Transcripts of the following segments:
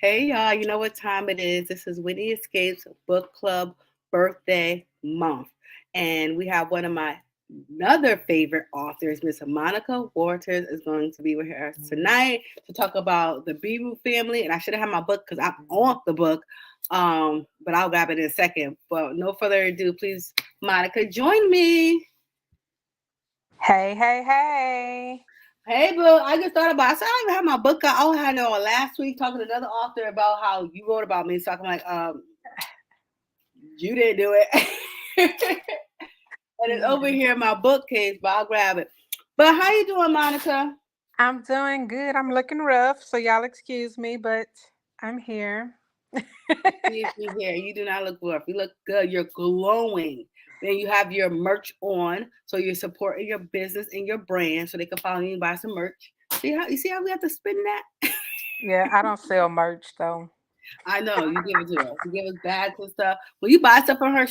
Hey y'all, you know what time it is. This is Whitney Escapes Book Club birthday month. And we have one of my another favorite authors, Miss Monica Waters, is going to be with us tonight to talk about the Beaver family. And I should have had my book because I'm on the book. But I'll grab it in a second. But no further ado, please, Monica, join me. Hey, hey, hey. Hey, boo, I just thought about. I said I don't even have my book out. I had it on last week talking to another author about how you wrote about me. So I'm like, you didn't do it. And it's over Yeah. here in my bookcase, but I'll grab it. But how you doing, Monica? I'm doing good. I'm looking rough, so y'all excuse me, but I'm here. See if you here. You do not look rough. You look good. You're glowing. Then you have your merch on, so you're supporting your business and your brand, so they can follow you and buy some merch. See how we have to spin that? Yeah, I don't sell merch though. I know you give it to us. You give us bags and stuff. When you buy stuff from her,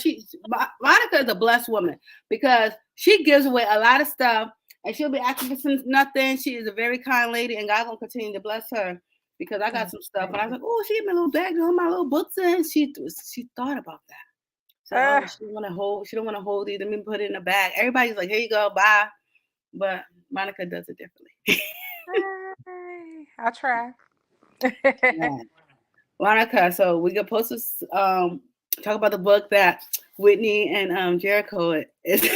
Monica is a blessed woman because she gives away a lot of stuff, and she'll be asking for nothing. She is a very kind lady, and God gonna continue to bless her because I got Mm, some stuff, and I was thank like, oh, she gave me a little bag with all my little books in. She thought about that. Said, you. oh, she don't want to hold. She don't want to hold these. Let me put it in a bag. Everybody's like, here you go, bye. But Monica does it differently. I try. Yeah. Monica, so we can post this talk about the book that Whitney and Jericho is. Can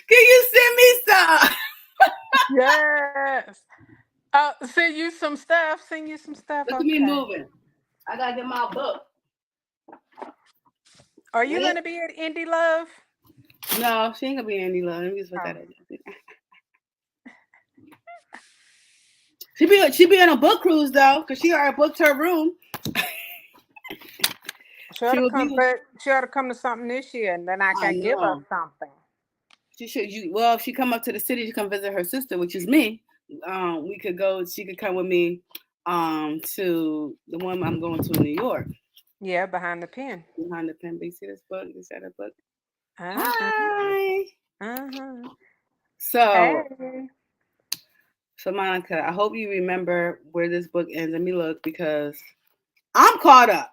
you send me some? Yes. Send you some stuff. Send you some stuff. Look at me Okay. moving. I gotta get my book. Are you What? gonna be at Indie Love? No, she ain't gonna be Andy Love. Let me just put that Oh, in. She be on a book cruise though, cause she already booked her room. she ought She to will be come, with. but she ought to come to something this year, and then I I can give her know. something. She should. Well, if she come up to the city to come visit her sister, which is me, we could go. She could come with me, to the one I'm going to in New York. Yeah, behind the pen. Behind the pen. But you see this book? You see that book? Uh huh. Hi. Uh huh. So, Hey. so Monica, I hope you remember where this book ends. Let me look because I'm caught up.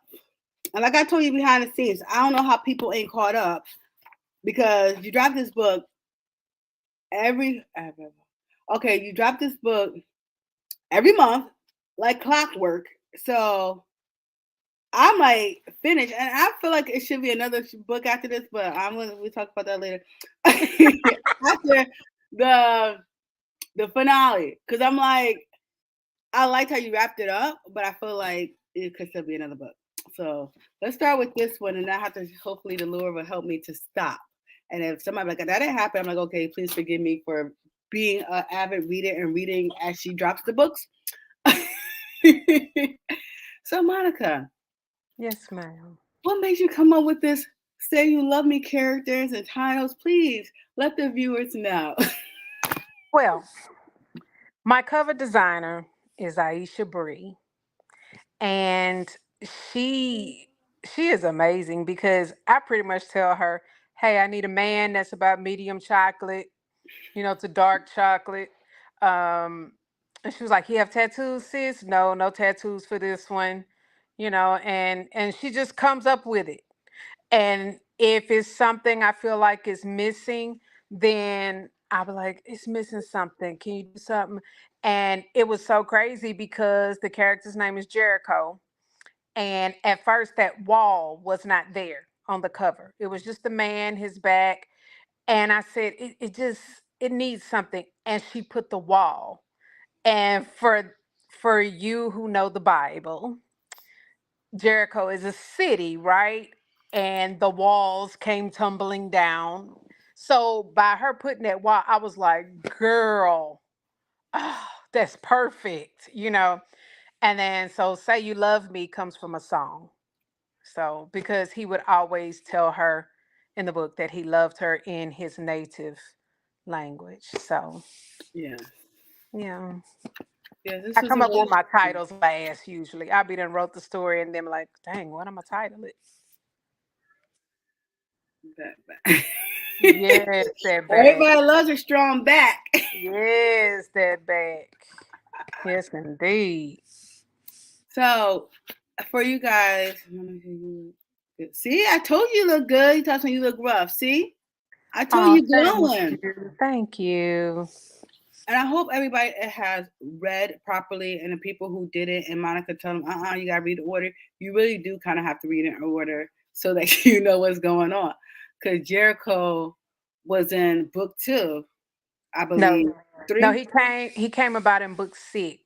And like I told you behind the scenes, I don't know how people ain't caught up because you dropped this book every. Okay, you dropped this book every month like clockwork. So I'm like finished, and I feel like it should be another book after this, but I'm gonna we talk about that later. After the the finale, because I'm like I liked how you wrapped it up, but I feel like it could still be another book. So let's start with this one, and I have to hopefully the Lord will help me to stop. And if somebody like that didn't happen, I'm like, okay, please forgive me for being an avid reader and reading as she drops the books. So Monica, Yes, ma'am. what made you come up with this "Say You Love Me" characters and titles? Please let the viewers know. Well, my cover designer is Aisha Bree, and she she is amazing because I pretty much tell her, "Hey, I need a man that's about medium chocolate, to dark chocolate." Um, and she was like, "You have tattoos, sis?" No, no tattoos for this one, and she just comes up with it. And if it's something I feel like is missing, then I'll be like, it's missing something. Can you do something? And it was so crazy because the character's name is Jericho. And at first, that wall was not there on the cover. It was just the man, his back. And I said, it needs something. And she put the wall. And for you who know the Bible, Jericho is a city, right? And the walls came tumbling down. So by her putting that wall, I was like, girl, oh, that's perfect. And then so Say You Love Me comes from a song. So because he would always tell her in the book that he loved her in his native language. So Yeah, yeah. yeah. This I was a come up with really my titles last usually. I be done wrote the story and then like, dang, what am I title it? that. Yes, that bag. Everybody loves a strong back. Yes, that bag. Yes, indeed. So for you guys, see, I told you look good. You talking you look rough. See, I told Oh, you thank glowing. you. Thank you. And I hope everybody has read properly, and the people who didn't, and Monica told them, you gotta read the order. You really do kind of have to read in order so that you know what's going on. Because Jericho was in book 2, I No, believe. no, 3. he came about in book 6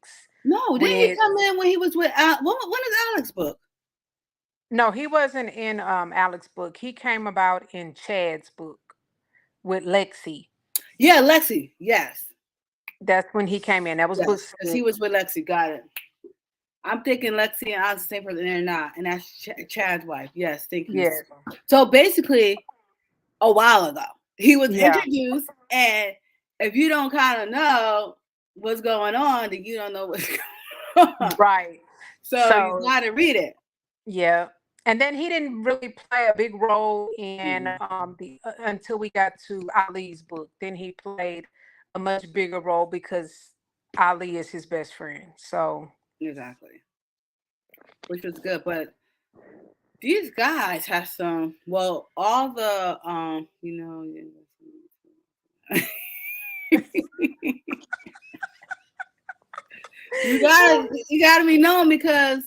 No, didn't he with come in when he was with when is Alex book? no, he wasn't in Alex's book. He came about in Chad's book with Lexi. Yeah, Lexi. Yes. That's when he came in. That was book Yes. Because he 6. was with Lexi. Got it. I'm thinking Lexi and Alex the same person, and they're not. And that's Chad's wife. Yes, thank you. Yes. So basically, a while ago, he was Yeah. introduced, and if you don't kind of know what's going on, then you don't know what's going on. Right. So you So got to read it. yeah. And then he didn't really play a big role in Mhm. the until we got to Ali's book. Then he played a much bigger role because Ali is his best friend. So Exactly, which was good. But these guys have some. Well, all the you gotta be known because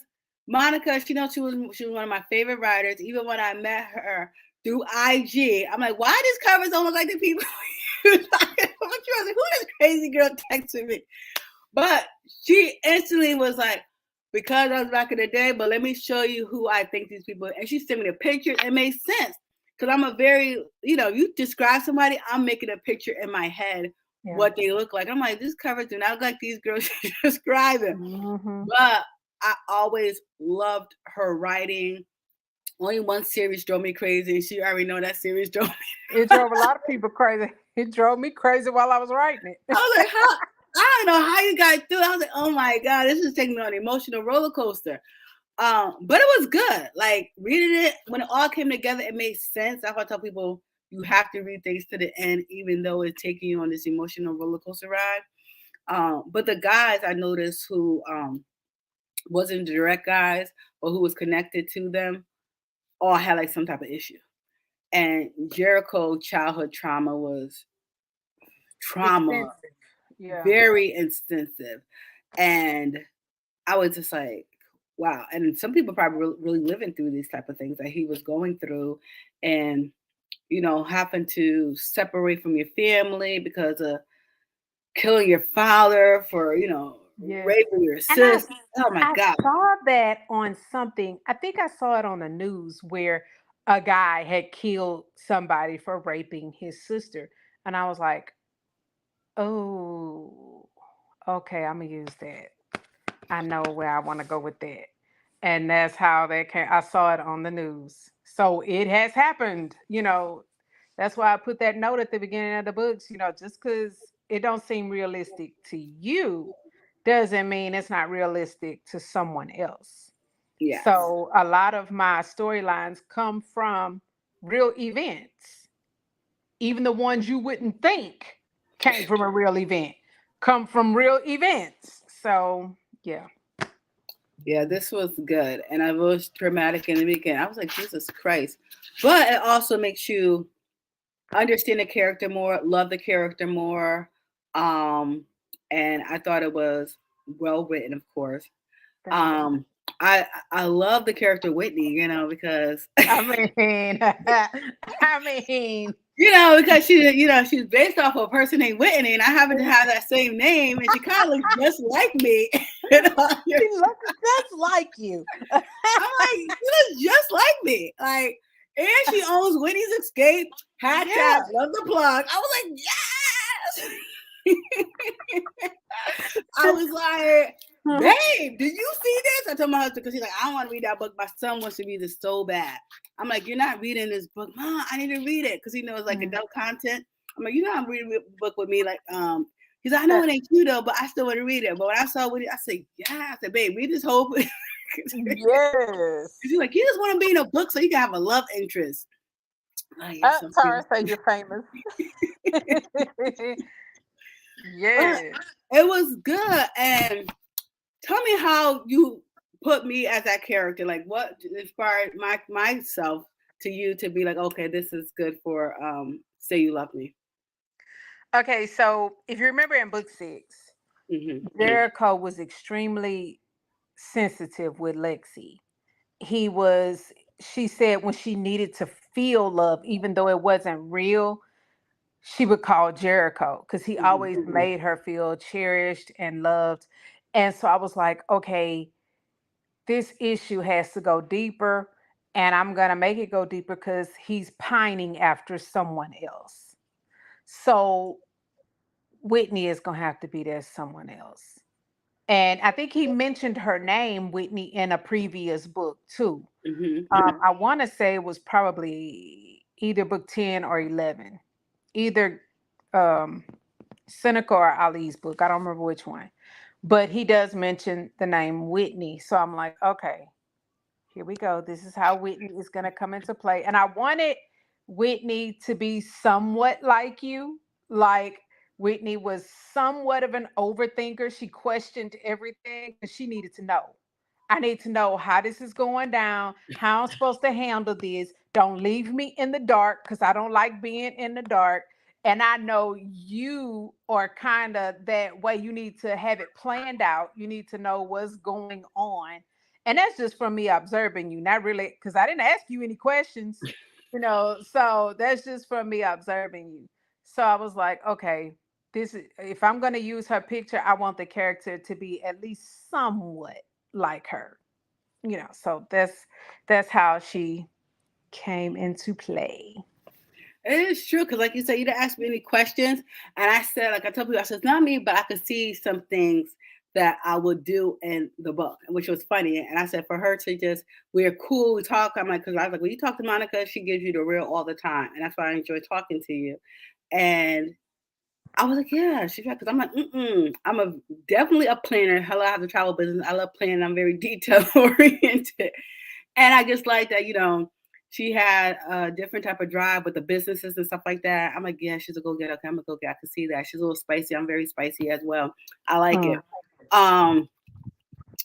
Monica, she was one of my favorite writers. Even when I met her through IG, I'm like, why these covers don't look like the people? Who this crazy girl texting me? But she instantly was like, because I was back in the day, but let me show you who I think these people. And she sent me the picture. It made sense because I'm a very, you describe somebody, I'm making a picture in my head yeah. what they look like. I'm like, this cover do not look like these girls you're describing. Mm-hmm. But I always loved her writing. Only one series drove me crazy, and she already know that series drove me. It drove a lot of people crazy. It drove me crazy while I was writing I it. was like, how? I don't know how you got through. I was like, oh my god, this is taking me on an emotional roller coaster. But it was good. Like reading it when it all came together, it made sense. That's why I tell people you have to read things to the end, even though it's taking you on this emotional roller coaster ride. But the guys I noticed who wasn't direct guys or who was connected to them all had like some type of issue. And Jericho childhood trauma was trauma, Extensive. Yeah. very extensive. And I was just like, wow. And some people probably really living through these type of things that he was going through, and having to separate from your family because of killing your father for Yes. raping your And I sister. Oh my I god. saw that on something. I think I saw it on the news where a guy had killed somebody for raping his sister. And I was like, oh, okay, I'm gonna use that. I know where I want to go with that. And that's how that came. I saw it on the news. So it has happened. That's why I put that note at the beginning of the books, just because it don't seem realistic to you doesn't mean it's not realistic to someone else. Yes. So a lot of my storylines come from real events. Even the ones you wouldn't think came from a real event come from real events. So yeah. Yeah, this was good. And I was dramatic in the beginning. I was like, Jesus Christ. But it also makes you understand the character more, love the character more. Um, and I thought it was well written, of course. Thank you. Um, I love the character Whitney, because I mean, I mean, because she's based off of a person named Whitney, and I happen to have that same name, and she kind of looks just like me. she looks just like you. I'm like, she looks just like me. Like, and she owns Whitney's Escape. Hashtag Yeah. love the plug. I was like, yes. I was like, babe, did you see this? I told my husband because he's like, I don't want to read that book. My son wants to read this so bad. I'm like, you're not reading this book, Mom. I need to read it because he knows like adult content. I'm like, you're not reading a book with me, like He's like, I know it ain't you though, but I still want to read it. But when I saw Whitney, I said, yeah. I said, babe, read this whole book. Yes. She's like, you just want to be in a book so you can have a love interest. Oh, yes, Tara said you're famous. But Yes. it was good. And tell me how you put me as that character. Like, what inspired myself to you to be like, okay, this is good for Say You Love Me. Okay, so if you remember in book 6, Hmm. Jericho was extremely sensitive with Lexi. He was, she said when she needed to feel love, even though it wasn't real, she would call Jericho because he Hmm. always made her feel cherished and loved. And so I was like, okay, this issue has to go deeper. And I'm going to make it go deeper because he's pining after someone else. So Whitney is going to have to be there someone else. And I think he mentioned her name, Whitney, in a previous book too. Hmm. I want to say it was probably either book 10 or 11, either um, Seneca or Ali's book. I don't remember which one, but he does mention the name Whitney. So I'm like, okay, here we go. This is how Whitney is going to come into play. And I wanted Whitney to be somewhat like you. Like Whitney was somewhat of an overthinker. She questioned everything because she needed to know. I need to know how this is going down, how I'm supposed to handle this. Don't leave me in the dark because I don't like being in the dark. And I know you are kind of that way. You need to have it planned out. You need to know what's going on, and that's just from me observing you, not really because I didn't ask you any questions, so that's just from me observing you. So I was like, okay, this is, if I'm going to use her picture, I want the character to be at least somewhat like her, so that's how she came into play. It is true because, like you said, you didn't ask me any questions, and I said, like I told people, I said it's not me, but I could see some things that I would do in the book, which was funny. And I said for her to just, we're cool, we talk. I'm like, because I was like, when you talk to Monica, she gives you the real all the time, and that's why I enjoy talking to you. And I was like, yeah, she's right. Because I'm like, I'm a definitely a planner. Hello, I have a travel business. I love planning. I'm very detail oriented. And I just like that, she had a different type of drive with the businesses and stuff like that. I'm like, yeah, she's a go getter. Okay, I'm a go getter. I can see that. She's a little spicy. I'm very spicy as well. I like it. Mm. Um,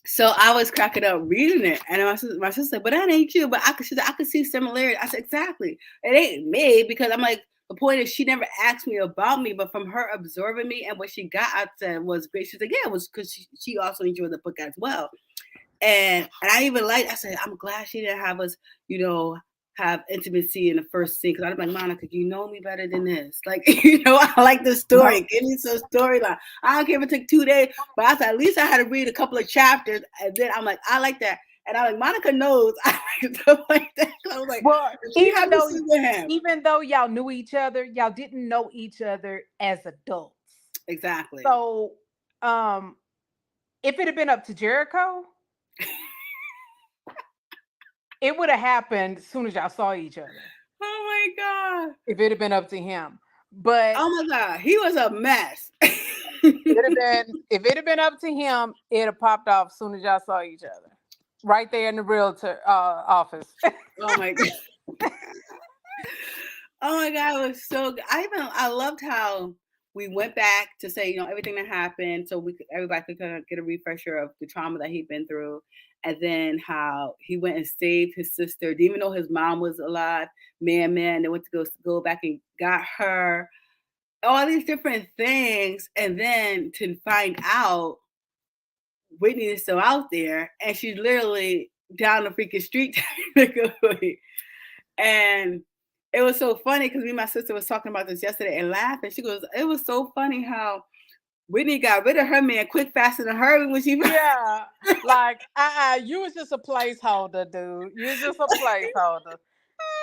so I was cracking up reading it, and my sister said, "But that ain't you." But she said, I could see similarity. I said, "Exactly, it ain't me," because I'm like, the point is, she never asked me about me, but from her observing me and what she got, I said was great. She's like, "Yeah, it was because she also enjoyed the book as well." And I even like, I said, I'm glad she didn't have us, you know, have intimacy in the first scene, because I'd be like, Monica, you know me better than this. Like, I like the story. Give me some storyline. I don't care if it took 2 days, but I said at least I had to read a couple of chapters, and then I'm like, I like that. And I'm like, Monica knows I like stuff like that. I was like, Well, if she even had to though see with him. even though y'all knew each other, y'all didn't know each other as adults. Exactly. So, um, if it had been up to Jericho, it would have happened as soon as y'all saw each other. Oh my God. If it had been up to him, but Oh my God. He was a mess. it had been if it had been up to him, it'd have popped off as soon as y'all saw each other, right there in the realtor office. Oh my God. Oh my God, it was so good. I loved how we went back to say, everything that happened so everybody could kind of get a refresher of the trauma that he'd been through. And then how he went and saved his sister, even though his mom was alive, man, they went to go back and got her. All these different things. And then to find out Whitney is still out there and she's literally down the freaking street technically. And it was so funny because me and my sister was talking about this yesterday and laughing. She goes, "It was so funny how Whitney got rid of her man quick, fast, in a hurry when she." Yeah, like you was just a placeholder, dude. You was just a placeholder.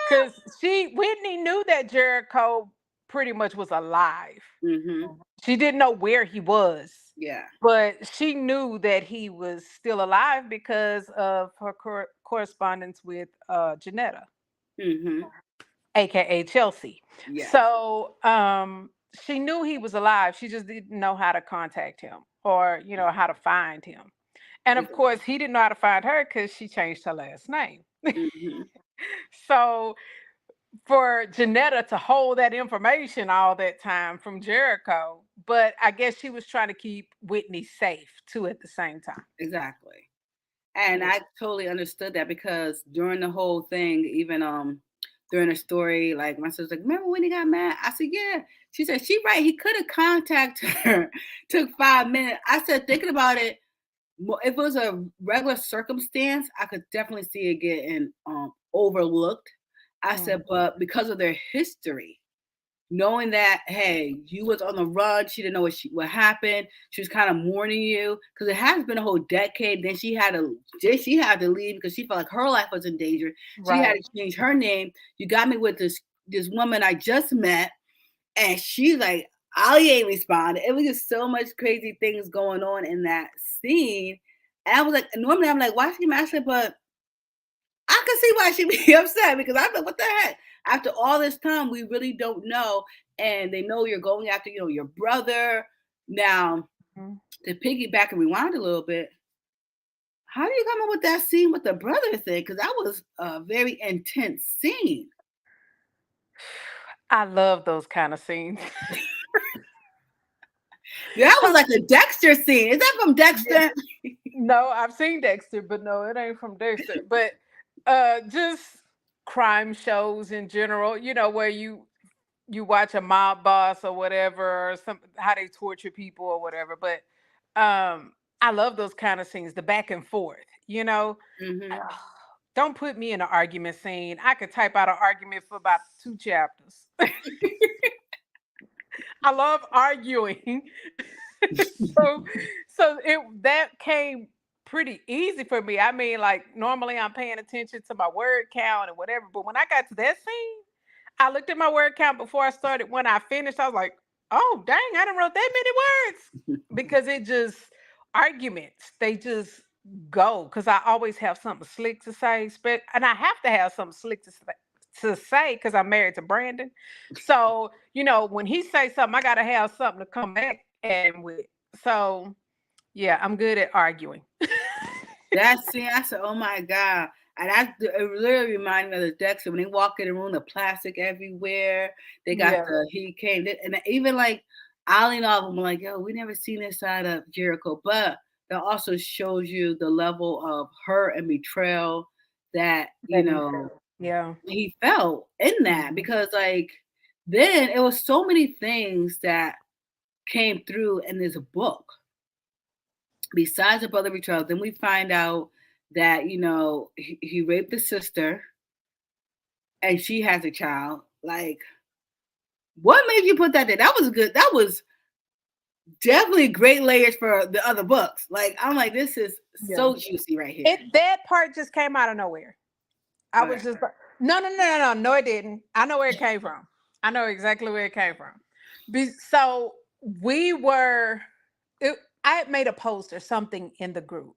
Cause Whitney knew that Jericho pretty much was alive. Mm-hmm. She didn't know where he was, Yeah. but she knew that he was still alive because of her correspondence with Janetta, Mm-hmm. aka Chelsea. Yes. So she knew he was alive. She just didn't know how to contact him or how to find him. And of course, he didn't know how to find her because she changed her last name. Mm-hmm. So for Janetta to hold that information all that time from Jericho. But I guess she was trying to keep Whitney safe too at the same time. Exactly. And Yeah. I totally understood that because during the whole thing, even during the story, like my sister's like, remember when he got mad? I said, yeah. She said, she right, he could have contacted her. Took 5 minutes. I said, thinking about it, if it was a regular circumstance, I could definitely see it getting overlooked. I said, Mm. but because of their history, knowing that, hey, you was on the run, she didn't know what happened. She was kind of mourning you because it has been a whole decade. Then she had to leave because she felt like her life was in danger. She had Right. to change her name. You got me with this woman I just met, and she's like, Ali ain't responded. It was just so much crazy things going on in that scene. And I was like, normally I'm like, why she mad? But I can see why she'd be upset because I'm like, what the heck? After all this time, we really don't know. And they know you're going after, your brother. Now, Mm. to piggyback and rewind a little bit, how do you come up with that scene with the brother thing? Because that was a very intense scene. I love those kind of scenes. That was Cause like a Dexter scene. Is that from yeah, Dexter? no, I've seen Dexter, but no, it ain't from Dexter. But just crime shows in general, where you watch a mob boss or whatever, or some how they torture people or whatever. But I love those kind of scenes, the back and forth. Mm-hmm. Don't put me in an argument scene. I could type out an argument for about 2 chapters. I love arguing. so so it that came pretty easy for me. I mean, like normally I'm paying attention to my word count and whatever, but when I got to that scene, I looked at my word count before I started. When I finished, I was like, "Oh, dang! I didn't wrote that many words," because it just arguments. They just go because I always have something slick to say, and I have to have something slick to say because I'm married to Brandon. So when he say something, I got to have something to come back at him with. So yeah, I'm good at arguing. That scene, I said, "Oh my god!" And it literally reminded me of the Dexter when they walk in the room, the plastic everywhere. They got Yeah, he came, and even like Ali and all of them were like, "Yo, we never seen this side of Jericho," but that also shows you the level of hurt and betrayal that that he felt. Yeah. he felt in that Mhm. because like then it was so many things that came through in this book besides the brother betrayal. Then we find out that he raped the sister and she has a child. Like, what made you put that there? That was good. That was definitely great layers for the other books. Like, I'm like, this is Yeah. so juicy right here. That part just came out of nowhere. I was Okay. just like, no, no, no, no, no, no, it didn't. I know where it came from. I know exactly where it came from. So we were, I had made a post or something in the group,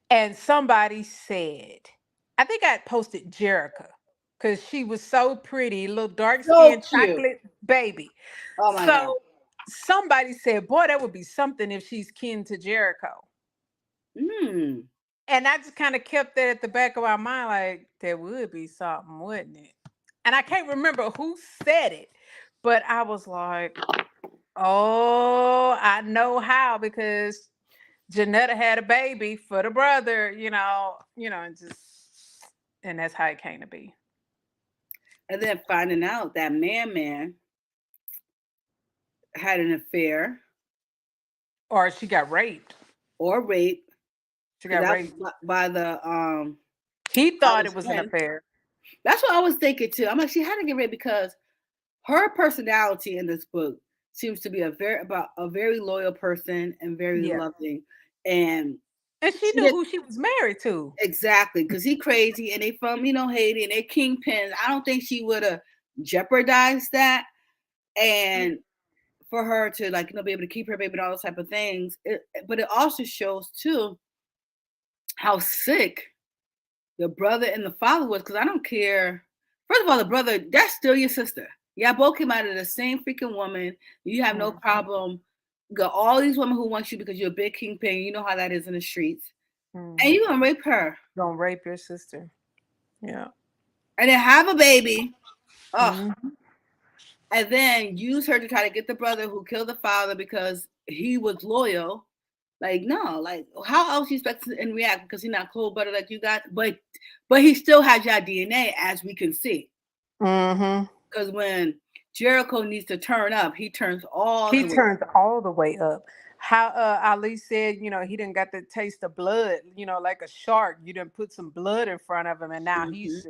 and somebody said, I think I had posted Jerica because she was so pretty, little dark So skinned cute. chocolate baby. Oh my god. So somebody said, boy, that would be something if she's kin to Jericho. Mm. And I just kind of kept that at the back of my mind, like there would be something, wouldn't it? And I can't remember who said it, but I was like, oh, I know how because Janetta had a baby for the brother, and that's how it came to be. And then finding out that man had an affair Or she got raped. or rape She because got that raped. was by the He by thought his it was an friend. affair. That's what I was thinking too. I'm like, she had to get raped because her personality in this book seems to be a very loyal person and very Yeah. loving, and And she she knew did who she was married to. exactly because he crazy and they from Haiti and they kingpins. I don't think she would have jeopardized that, and for her to like be able to keep her baby and all those type of things. But it also shows too how sick the brother and the father was because I don't care. First of all, the brother, that's still your sister. Yeah, both came out of the same freaking woman. You have no Mm. problem. You got all these women who want you because you're a big kingpin. You know how that is in the streets. And Mm. you gonna rape her. Gonna rape your sister. Yeah. And then have a baby. Oh, and then use her to try to get the brother who killed the father because he was loyal. Like, no, like how else you expect to react because he's not cold blooded like you got, but he still has your DNA as we can see. Mm-hmm. Because when Jericho needs to turn up, he turns all He the way. turns all the way up. How Ali said, he didn't got the taste of blood, like a shark. You didn't put some blood in front of him, and now Mm-hmm.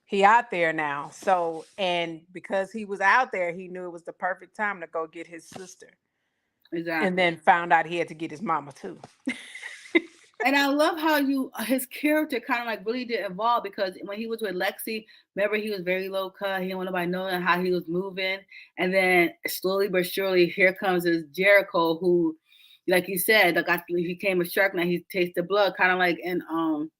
he out there now. So, and because he was out there, he knew it was the perfect time to go get his sister. And Exactly. then found out he had to get his mama too. And I love how his character kind of like really did evolve because when he was with Lexi, remember he was very low cut. He didn't want nobody knowing how he was moving. And then slowly but surely, here comes this Jericho who, like you said, like he came a shark. Now he tastes the blood, kind of like in um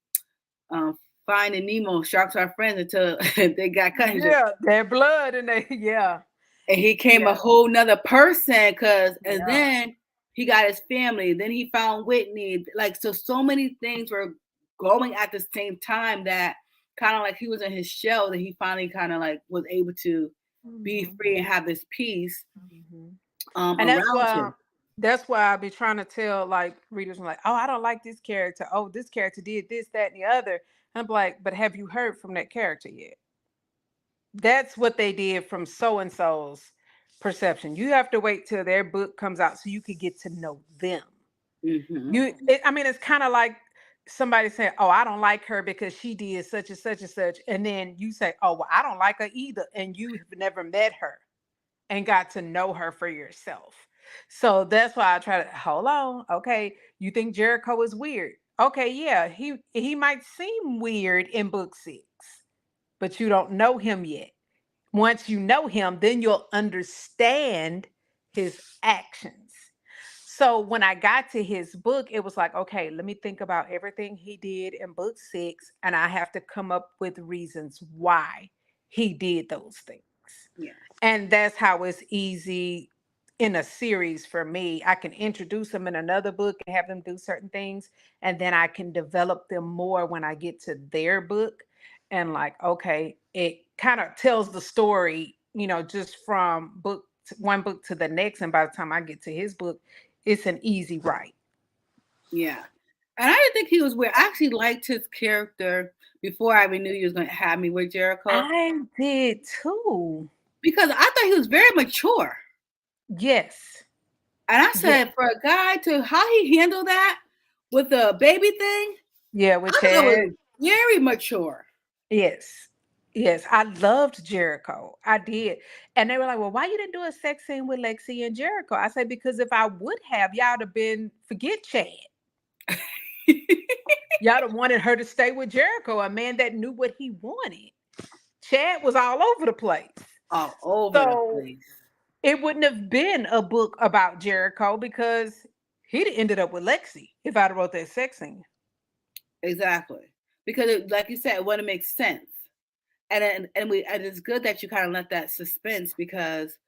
Finding Nemo. Sharks are friends until they got cut. Yeah, their blood and they yeah. And he came a Yeah. whole nother person and Yeah. then he got his family, then he found Whitney, like so many things were going at the same time that kind of like he was in his shell that he finally kind of like was able to be Hmm. free and have this peace Hmm. And around him. that's why I be trying to tell like readers like, oh, I don't like this character. Oh, this character did this, that, and the other. And I'm like, but have you heard from that character yet? That's what they did from so and so's perception. You have to wait till their book comes out so you could get to know them. Hmm. I mean, it's kind of like somebody saying, "Oh, I don't like her because she did such and such and such," and then you say, "Oh, well, I don't like her either," and you have never met her and got to know her for yourself. So that's why I try to hold on. Okay, you think Jericho is weird? Okay, yeah, he might seem weird in book 6, but you don't know him yet. Once you know him, then you'll understand his actions. So when I got to his book, it was like, okay, let me think about everything he did in book 6, and I have to come up with reasons why he did those things. Yeah. And that's how it's easy in a series for me. I can introduce them in another book and have them do certain things, and then I can develop them more when I get to their book. And like, okay, it kind of tells the story, just from one book to the next. And by the time I get to his book, it's an easy write. Yeah. And I didn't think he was weird. I actually liked his character before I even knew he was going to have me with Jericho I did too. because I thought he was very mature. Yes. And I Yeah. said, for a guy to how he handled that with the baby thing, Yeah, with I thought it Chad. was very mature. Yes. Yes. I loved Jericho. I did. And they were like, well, why you didn't do a sex scene with Lexi and Jericho? I said, because if I would have, y'all would have been forget Chad. Y'all would have wanted her to stay with Jericho, a man that knew what he wanted. Chad was all over the place. All over the So place. it wouldn't have been a book about Jericho because he'd have ended up with Lexi if I'd have wrote that sex scene. Exactly. Because like you said, it wouldn't make sense. And it's good that you kind of let that suspense because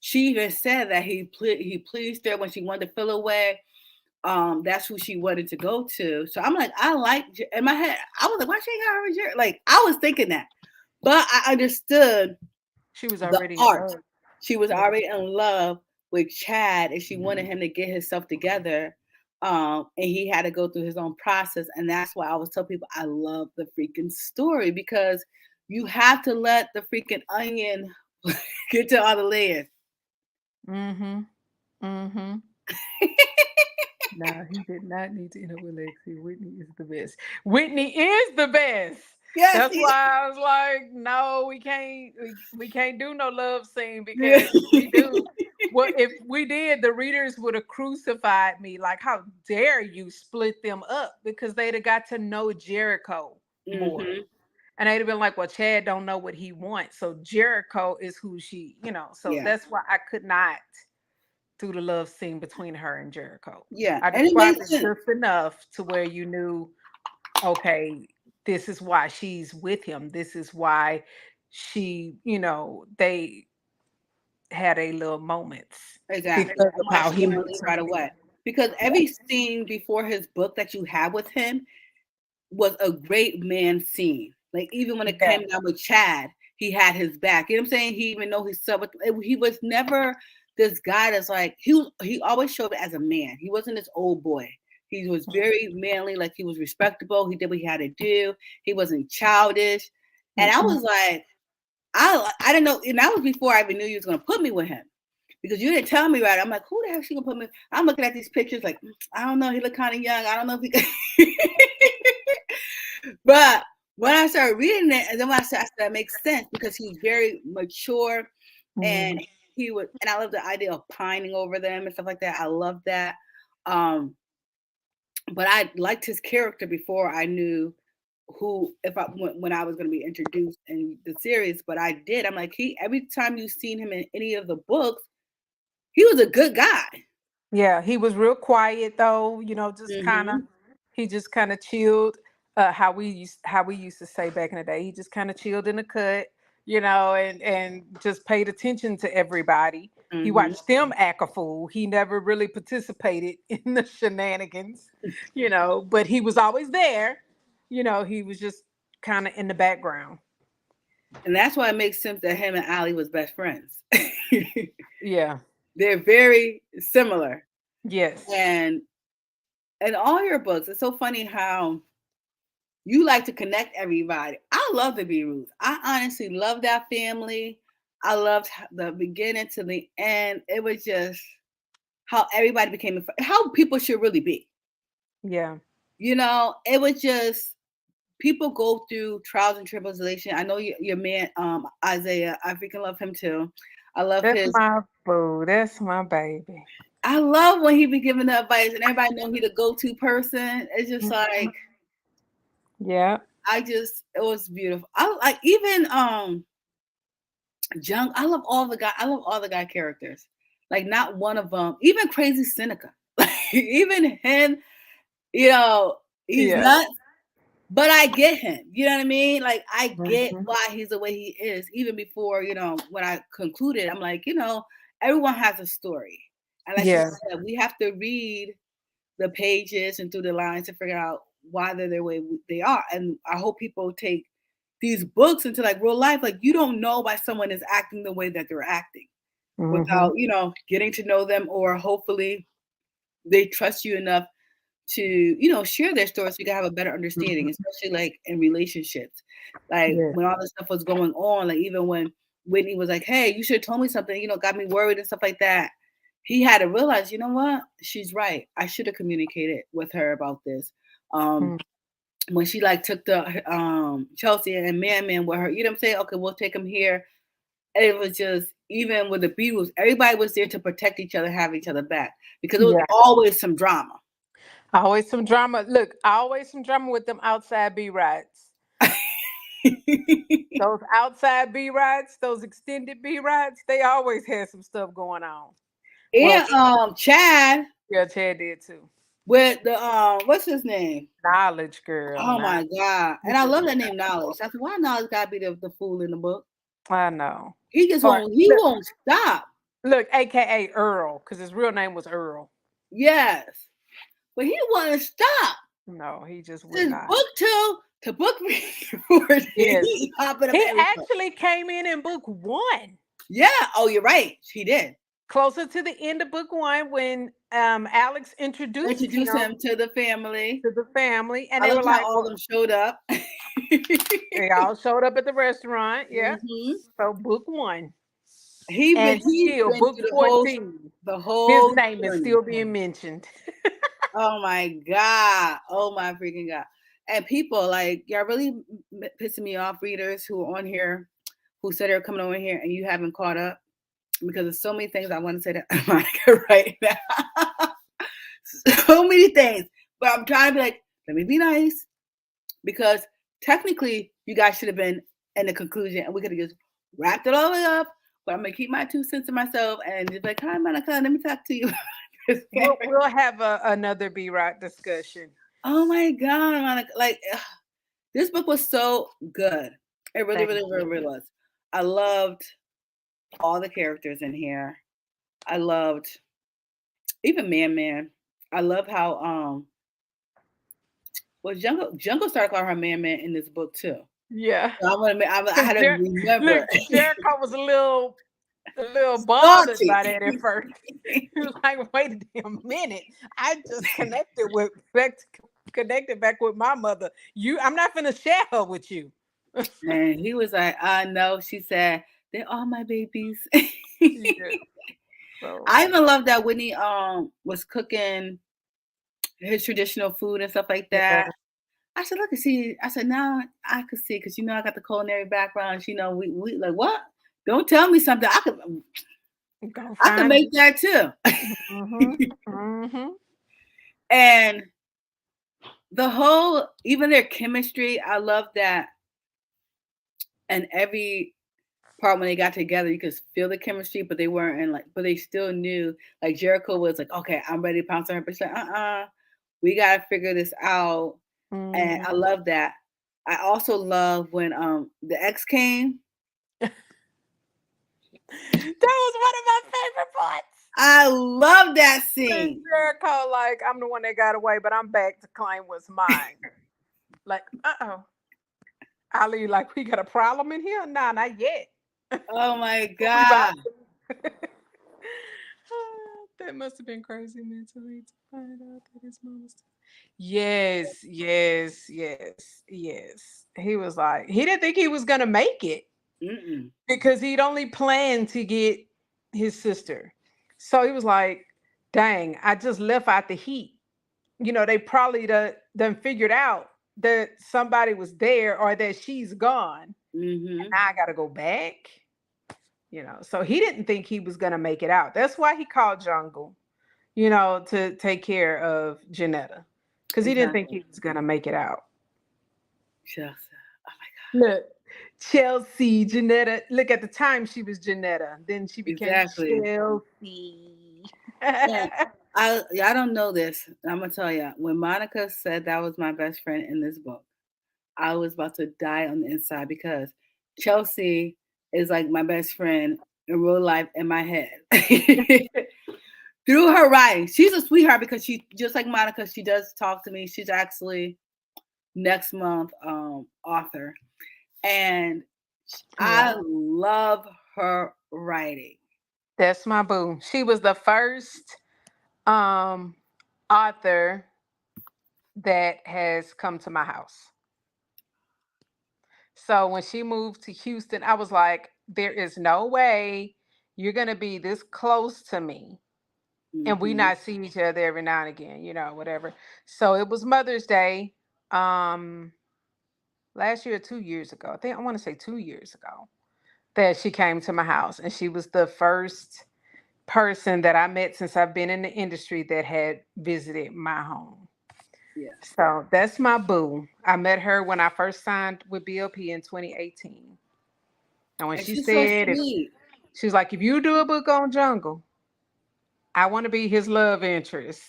she even said that he pleased her when she wanted to feel away. That's who she wanted to go to. So I'm like, in my head, I was like, why she ain't got her with Jared? Like I was thinking that, but I understood She was the already in art. love. She was Yeah. already in love with Chad, and she wanted him to get himself together. And he had to go through his own process, and that's why I was telling people I love the freaking story because you have to let the freaking onion get to all the layers. Mm-hmm. Mm-hmm. No, he did not need to end up with Lexi. Whitney is the best. Whitney is the best. Yes, That's he, why I was like, no, we can't. We can't do no love scene yeah. because if we do, well, if we did, the readers would have crucified me. Like, how dare you split them up? Because they'd have got to know Jericho more, Hmm. and they'd have been like, well, Chad don't know what he wants, so Jericho is who she. So Yeah, that's why I could not through the love scene between her and Jericho. yeah, I and it described makes it sense. just enough to where you knew, okay, this is why she's with him. This is why they had a little moments Exactly. because of Why how she he gotta was leave right away? Because Yeah. every scene before his book that you have with him was a great man scene. Like even when it Yeah. came down with Chad, he had his back. You know what I'm saying? He even though he's sub, he was never this guy that's like he always showed up as a man. He wasn't this old boy. He was very manly, like he was respectable. He did what he had to do. He wasn't childish. And I was like, I didn't know, and that was before I even knew you was gonna put me with him. Because you didn't tell me right. I'm like, who the hell she gonna put me? I'm looking at these pictures like, I don't know. He looked kind of young. I don't know if he. But when I started reading it, and then when I said that makes sense because he's very mature, and he would, and I love the idea of pining over them and stuff like that. I love that. Um, but I liked his character before I knew who, if I when I was going to be introduced in the series. But I did. I'm like, he. Every time you've seen him in any of the books, he was a good guy. Yeah, he was real quiet though, you know, just kind of Mm-hmm. he just kind of chilled. How we used to say back in the day. He just kind of chilled in the cut, you know, and just paid attention to everybody. He Mm-hmm. watched them act a fool. He never really participated in the shenanigans, you know, but he was always there. You know, he was just kind of in the background. And that's why it makes sense that him and Ali was best friends. Yeah. They're very similar. Yes. And in all your books, it's so funny how you like to connect everybody. I love the Beirut. I honestly love that family. I loved the beginning to the end. It was just how everybody became how people should really be. Yeah. You know, it was just people go through trials and tribulation. I know your man, Isaiah. I freaking love him too. I love That's his. my boo. That's my baby. I love when he be giving the advice, and everybody know he the go-to person. It's just Mhm. like Yeah. it was beautiful. I like even Jung. I love all the guy. I love all the guy characters. Like not one of them. Even Crazy Seneca. Like even him. You know he's Yeah. nuts. But I get him. You know what I mean? Like I get Mhm. why he's the way he is. Even before, when I concluded, I'm like, everyone has a story. And like you Yeah. said, we have to read the pages and through the lines to figure out why they're the way they are. And I hope people take these books into like real life. Like you don't know why someone is acting the way that they're acting Mhm. without, getting to know them, or hopefully they trust you enough to share their stories so you can have a better understanding, Mhm. especially like in relationships, like Yeah. when all this stuff was going on, like even when Whitney was like, hey, you should have told me something, got me worried and stuff like that. He had to realize, you know what, she's right, I should have communicated with her about this. um Mm. when she like took the Chelsea and Man with her, what I'm saying, okay, we'll take him here. And it was just, even with the Beatles, everybody was there to protect each other, have each other back, because it was Yeah. always some drama. Always some drama. Look, always some drama with them outside B rides. Those outside B rides, those extended B rides, they always had some stuff going on. Well, And Chad yeah, Chad did too. with the what's his name? Knowledge girl. Oh my god! And I love that name, Knowledge. Knowledge. That's why Knowledge gotta be the fool in the book. I know. He just Or won't. He look, won't stop. look, AKA Earl, because his real name was Earl. Yes, but he wouldn't stop. No, he just would Since not. book 2 to book 4, Yes. he popping up He every book. actually came in book one. Yeah. Oh, you're right. He did Closer to the end of book one when Alex introduced introduce him him to the family. to the family, and I they loved were how like, all of well, them showed up. they all showed up at the restaurant. Yeah. hmm So book one. And He's still been book through 14. the His whole name is journey. still being mentioned. Oh my god! Oh my freaking god! And people like y'all really pissing me off. Readers who are on here who said they're coming over here and you haven't caught up, because there's so many things I want to say to Monica right now. So many things, but I'm trying to be like, let me be nice, because technically you guys should have been in the conclusion and we could have just wrapped it all up. But I'm gonna keep my 2 cents to myself and just be like, hi Monica, let me talk to you. We'll have another B Rock discussion. Oh my god, Monica! Like this book was so good. It really, Thank really, really, you. really was. I loved all the characters in here. I loved even Man. I love how Jungle started calling her Man in this book too. Yeah. So I Because had to remember. look, Jericho was a little bothered Salty. by that at first. He was like, "Wait a damn minute! I just connected back with my mother. I'm not gonna share her with you." And he was like, no. She said, they're all my babies. Yeah. So I even love that Whitney was cooking his traditional food and stuff like yeah, that. I said, look, see. I said, now I could see because I got the culinary background. We like what? Don't tell me something. go I could find. make that too. Mm-hmm. Mm-hmm. And the whole, even their chemistry, I love that. And every part when they got together, you could feel the chemistry, but they weren't in like, but they still knew. Like Jericho was like, okay, I'm ready to pounce on her, but she's like, we gotta figure this out. And Mm-hmm. I love that. I also love when the ex came. That was one of my favorite parts. I love that When scene. Jericho, like, I'm the one that got away, but I'm back to claim what's mine. Like, Ali, like, we got a problem in here? Nah, not yet. Oh my What we about god. to? That must have been crazy mentally to find out that his mom was. Yes, yes, yes, yes. He was like, he didn't think he was gonna make it Mm-mm. because he'd only planned to get his sister. So he was like, dang, I just left out the heat. They probably done figured out that somebody was there or that she's gone. And Mm-hmm. now I gotta go back. So he didn't think he was gonna make it out. That's why he called Jungle, to take care of Janetta. Because he didn't think Exactly. he was gonna make it out. Just Look, Chelsea, Janetta. Look, at the time she was Janetta. Then she became exactly. Chelsea. And I don't know this. I'm gonna tell you. When Monica said that was my best friend in this book, I was about to die on the inside because Chelsea is like my best friend in real life in my head. Through her writing, she's a sweetheart because she just like Monica. She does talk to me. She's actually next month author, and I Yeah. love her writing. That's my boo. She was the first um author that has come to my house. So when she moved to Houston, I was like, there is no way you're gonna be this close to me and we Hmm. not see each other every now and again, whatever. So it was Mother's Day, um, last year or 2 years ago. I think I want to say 2 years ago that she came to my house, and she was the first person that I met since I've been in the industry that had visited my home. Yeah, So that's my boo. I met her when I first signed with BLP in 2018. And when and she she's so said, if sweet. she was like, if you do a book on Jungle, I want to be his love interest.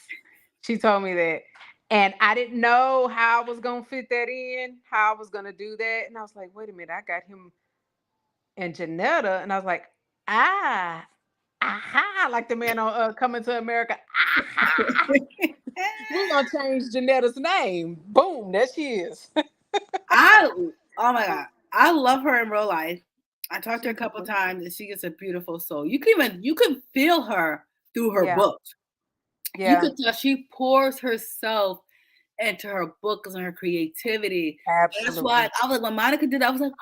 She told me that. And I didn't know how I was going to fit that in, how I was going to do that. And I was like, wait a minute, I got him and Janetta. And I was like, ah, aha, like the man on Coming to America. Aha, we're going to change Janetta's name. Boom, there she is. I oh my god, I love her in real life. I talked to her a She's couple a- times, and she gets a beautiful soul. You can feel her through her yeah, books. You yeah, could tell she pours herself into her books and her creativity. That's why absolutely. I was like, when Monica did that, I was like,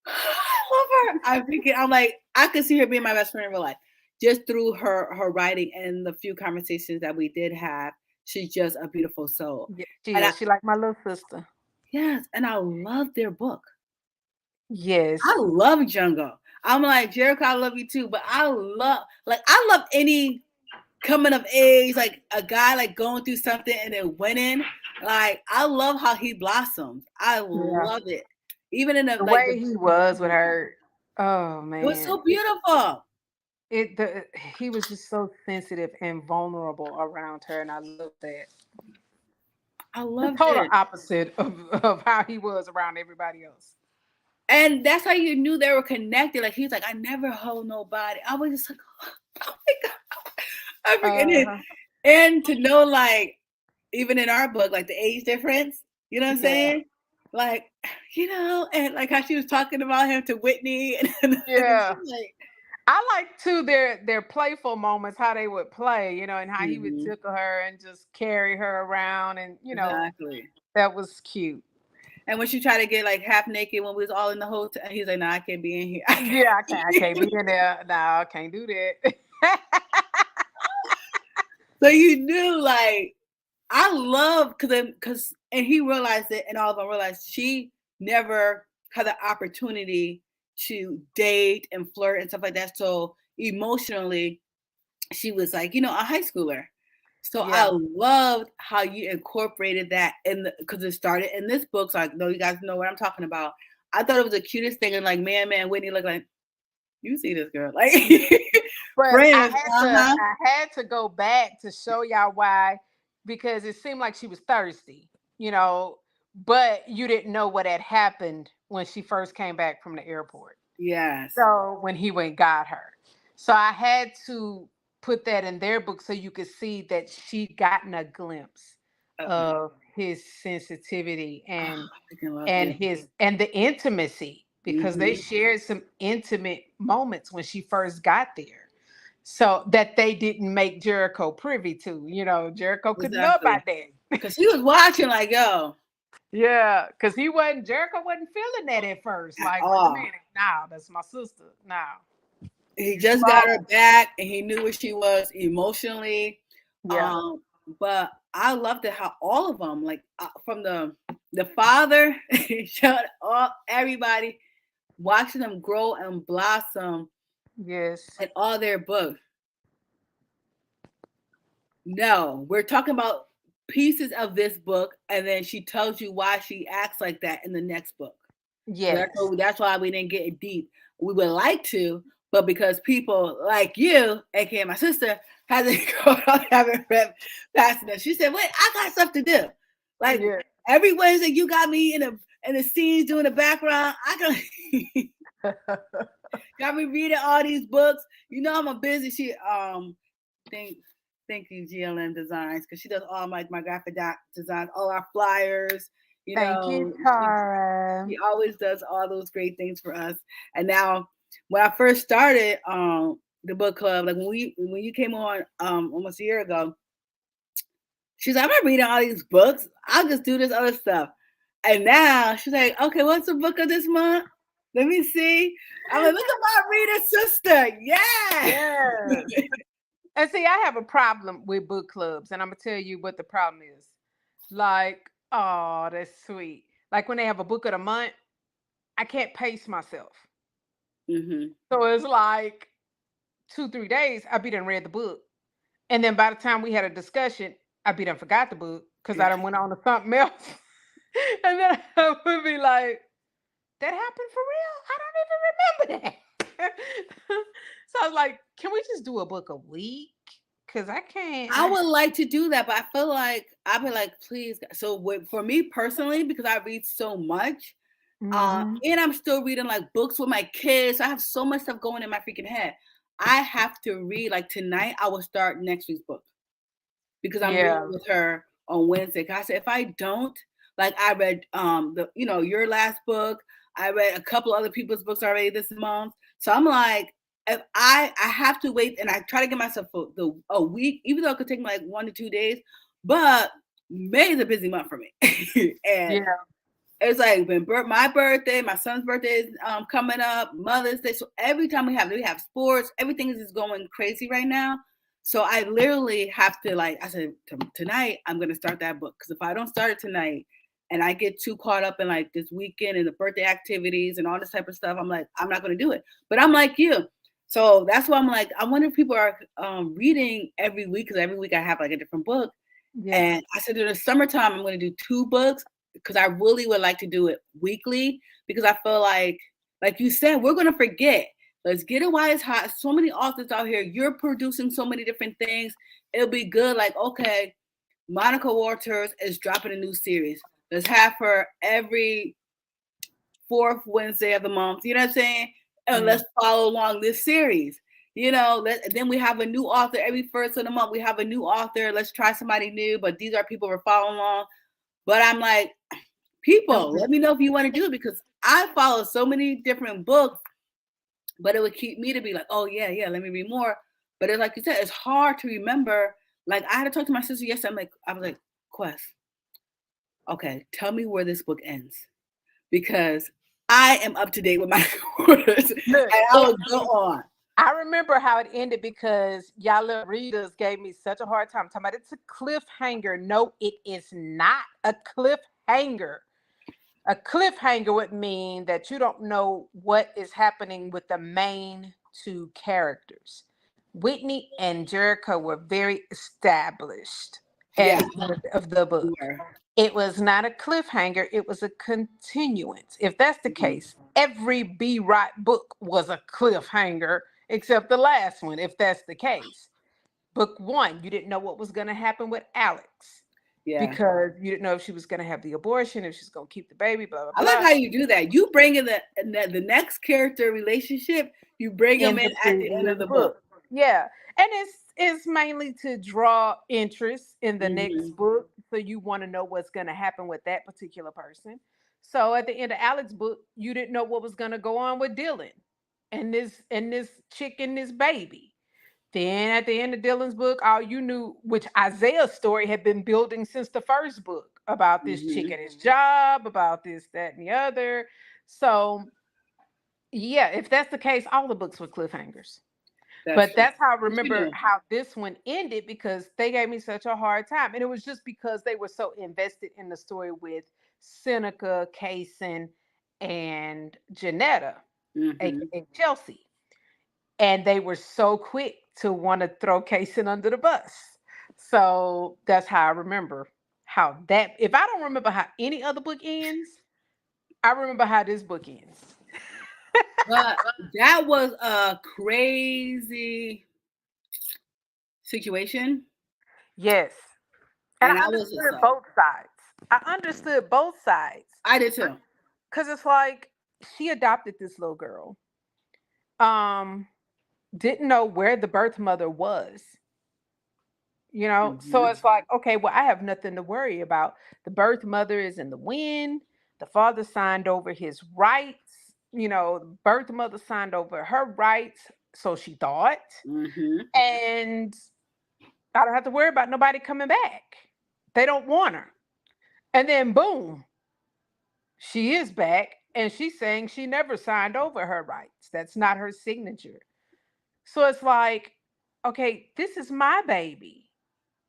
I love her. I'm like, I could see her being my best friend in real life just through her writing and the few conversations that we did have. She's just a beautiful soul. Yeah, she And I, is. She like my little sister. yes, and I love their book. I Yes. love Jungle. I'm like, Jericho, I love you too, but I love any coming of age, like a guy like going through something and then winning. Like I love how he blossoms. I Yeah. love it. Even in the The like way he was with her, oh it was man. so beautiful. He was just so sensitive and vulnerable around her, and I love that. I The loved total it. opposite of how he was around everybody else. And that's how you knew they were connected. Like he was like, I never hold nobody. I was just like, oh my God. I forget it. Uh-huh. And to know like even in our book, like the age difference, you know what I'm Yeah. saying? like, and like how she was talking about him to Whitney, and then Yeah. she's like, I like too their playful moments, how they would play, and how he would mhm, tickle her and just carry her around, and exactly. that was cute. And when she tried to get like half naked when we was all in the hotel, he's like, "No, I can't be in here." I Yeah, I can't. can't be in there. No, I can't do that. So you knew, like, I love because and he realized it, and all of them realized she never had the opportunity to date and flirt and stuff like that. So emotionally, she was like, a high schooler. So I Yeah. loved how you incorporated that because it started in this book. So I know you guys know what I'm talking about. I thought it was the cutest thing, and like, man, Whitney looked like, you see this girl, like, Yeah. But friends, I had to go back to show y'all why, because it seemed like she was thirsty, but you didn't know what had happened when she first came back from the airport. yes, So when he went and got her. So I had to put that in their book so you could see that she'd gotten a glimpse okay, of his sensitivity oh, and I can love, and yeah, his and the intimacy, because they hmm, shared some intimate moments when she first got there. So that they didn't make Jericho privy to. Jericho couldn't know about exactly. that. Because he was watching, like, yo, Yeah, because Jericho wasn't feeling that at first. at Like, wait a all. minute, now that's my sister. Now He you just got her wrong. back, and he knew where she was emotionally. Yeah. Um, but I loved it how all of them, like, from the father, showed all everybody watching them grow and blossom Yes. in all their books. No, we're talking about pieces of this book, and then she tells you why she acts like that in the next book. So Yes. that's why we didn't get it deep. We would like to, but because people like you, aka my sister, hasn't haven't read past enough. She said, "Wait, I got stuff to do." Like Yeah. every Wednesday, you got me in the scenes doing the background. I got got me reading all these books. I'm a busy. Thank thank you GLM Designs, because she does all my graphic designs, all our flyers. Thank you, She Tara. he always does all those great things for us. And now, when I first started the book club, like when you came on almost a year ago, she's like, I'm not reading all these books. I'll just do this other stuff. And now she's like, okay, what's the book of this month? Let me see. I'm like, look at my reader sister. Yeah. Yes. And see, I have a problem with book clubs, and I'm gonna tell you what the problem is. Like, oh, that's sweet. Like when they have a book of the month, I can't pace myself. Hmm. So it's like 2, 3 days, I be done read the book. And then by the time we had a discussion, I be done forgot the book because I done went on to something else. And then I would be like, that happened for real? I don't even remember that. So I was like, can we just do a book a week? Because I can't. I would like to do that, but I feel like I'd be like, please. So for me personally, because I read so much, Mhm. and I'm still reading like books with my kids. I have so much stuff going in my freaking head. I have to read. Like tonight, I will start next week's book because I'm reading Yeah. with her on Wednesday. 'Cause I said if I don't, like I read your last book. I read a couple other people's books already this month. So I'm like, if I have to wait, and I try to give myself a week, even though it could take me like 1 to 2 days. But May is a busy month for me, and Yeah. it's like when my birthday, my son's birthday is coming up, Mother's Day. So every time we have sports, everything is just going crazy right now. So I literally have to, like I said, tonight I'm gonna start that book, because if I don't start it tonight and I get too caught up in like this weekend and the birthday activities and all this type of stuff, I'm like, I'm not gonna do it. But I'm like you. So that's why I'm like, I wonder if people are reading every week, because every week I have like a different book. Yeah. And I said in the summertime, I'm going to do 2 books, because I really would like to do it weekly, because I feel like you said, we're going to forget. Let's get it while it's hot. So many authors out here. You're producing so many different things. It'll be good. Like, okay, Monica Waters is dropping a new series. Let's have her every fourth Wednesday of the month. You know what I'm saying? And Mm. let's follow along this series. Then we have a new author every first of the month. We have a new author. Let's try somebody new, but these are people we're following along. But I'm like, People, let me know if you want to do it, because I follow so many different books, but it would keep me to be like, oh yeah, let me read more. But it's like you said, it's hard to remember. Like I had to talk to my sister yesterday. I was like, Quest, okay, tell me where this book ends, because I am up to date with my quarters, Look, and I will go on. I remember how it ended because y'all little readers gave me such a hard time. Talking about it's a cliffhanger. No, it is not a cliffhanger. A cliffhanger would mean that you don't know what is happening with the main two characters. Whitney and Jericho were very established at Yeah, the end of the you book. were. It was not a cliffhanger, it was a continuance. If that's the Mhm. case, every B. Wright book was a cliffhanger, except the last one, if that's the case. Book one, you didn't know what was going to happen with Alex Yeah. because you didn't know if she was going to have the abortion, if she's going to keep the baby, blah, blah, I like blah. how you do that. You bring in the next character relationship. You bring them In in the at the end of previous the book. book. Yeah. And it's mainly to draw interest in the next Hmm. book. So you want to know what's going to happen with that particular person. So at the end of Alex's book, you didn't know what was going to go on with Dylan and this chick and this baby. Then at the end of Dylan's book, all you knew, which Isaiah's story had been building since the first book, about this chick Hmm. at his job, about this, that, and the other. So yeah, if that's the case, all the books were cliffhangers. That's But true. that's how I But you remember know, how this one ended because they gave me such a hard time. And it was just because they were so invested in the story with Seneca, Kaysen, and Janetta, hmm, aka Chelsea. And they were so quick to want to throw Kaysen under the bus. So that's how I remember how that, if I don't remember how any other book ends, I remember how this book ends. but that was a crazy situation, Yes. And and I I was just understood like, both sides. I understood both sides. I did too. Cause it's like she adopted this little girl. Um, didn't know where the birth mother was, So Hmm. it's like, okay, well, I have nothing to worry about. The birth mother is in the wind. The father signed over his rights. The birth mother signed over her rights, so she thought. Hmm. And I don't have to worry about nobody coming back. They don't want her. And then boom, she is back and she's saying she never signed over her rights. That's not her signature. So it's like, okay, this is my baby.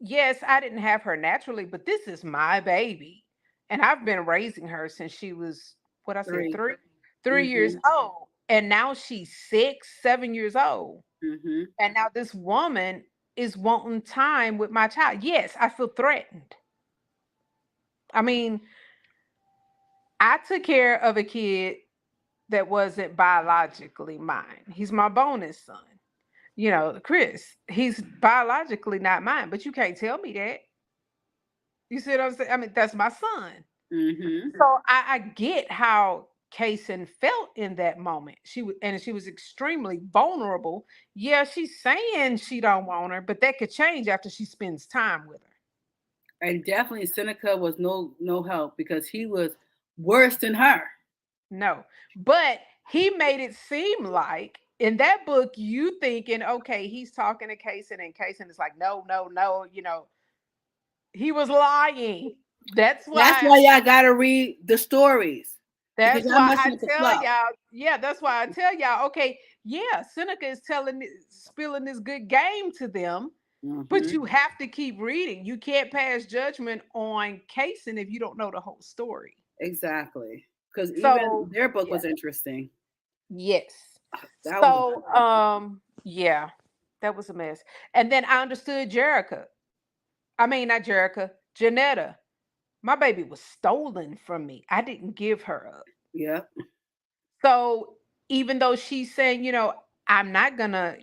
Yes, I didn't have her naturally, but this is my baby. And I've been raising her since she was, what I said, 3. three years Hmm. old. And now she's 6, 7 years old. Hmm. And now this woman is wanting time with my child. Yes, I feel threatened. I mean, I took care of a kid that wasn't biologically mine. He's my bonus son. Chris, he's biologically not mine, but you can't tell me that. You see what I'm saying? I mean, that's my son. Hmm. So I get how Kaysen felt in that moment. She was extremely vulnerable. Yeah, she's saying she don't want her, but that could change after she spends time with her. And definitely Seneca was no help, because he was worse than her. No, but he made it seem like in that book, you thinking, okay, he's talking to Kaysen, and Kaysen is like, no, no, no, he was lying. That's That's why. why y'all gotta read the stories, because That's y'all why messing I up the tell flow. y'all. Yeah, that's why I tell y'all. Okay, yeah, Seneca is spilling this good game to them, but Hmm. you have to keep reading. You can't pass judgment on Kaysen if you don't know the whole story. Exactly, because even So their book yeah. was interesting. Yes. That was So, yeah, that was a mess. And then I understood Jerica. I mean, not Jerica, Janetta. My baby was stolen from me. I didn't give her up. yep. So even though she's saying, I'm not gonna,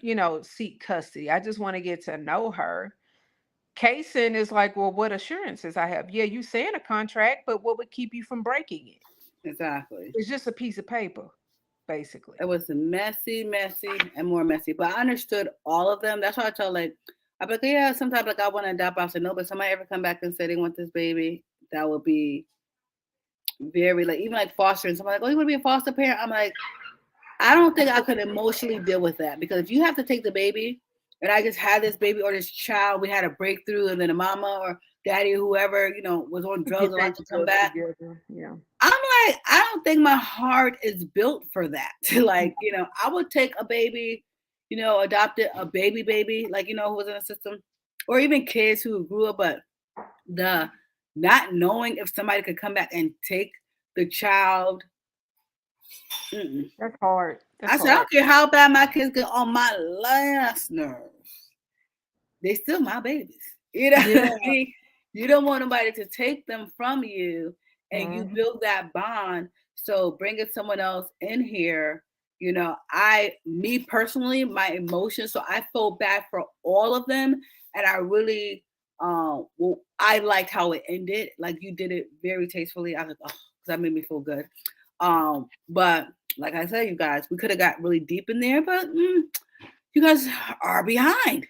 seek custody. I just want to get to know her. Kaysen is like, well, what assurances I have? Yeah, you saying a contract, but what would keep you from breaking it? Exactly. It's just a piece of paper, basically. It was messy, messy, and more messy. But I understood all of them. That's why I tell, like, I'm like, yeah, sometimes like I want to adopt. I said no, but somebody ever come back and say they want this baby, that would be very like even like fostering. Someone like, oh, you want to be a foster parent? I'm like, I don't think I could emotionally deal with that because if you have to take the baby, and I just had this baby or this child, we had a breakthrough, and then a mama or daddy or whoever was on drugs Get about to come themselves back. together. Yeah. I'm like, I don't think my heart is built for that. Like, I would take a baby, adopted a baby, like, who was in the system, or even kids who grew up, but the not knowing if somebody could come back and take the child. Mm-mm. That's hard. That's I said, I hard. don't care how bad my kids get on my last nerve. They still my babies. You know what I Yeah. mean? You don't want nobody to take them from you and you Mhm. build that bond. So bringing someone else in here, me personally, my emotions. So I felt bad for all of them. And I really, I liked how it ended. Like you did it very tastefully. I was like, oh, because that made me feel good. But like I said, you guys, we could have got really deep in there, but you guys are behind.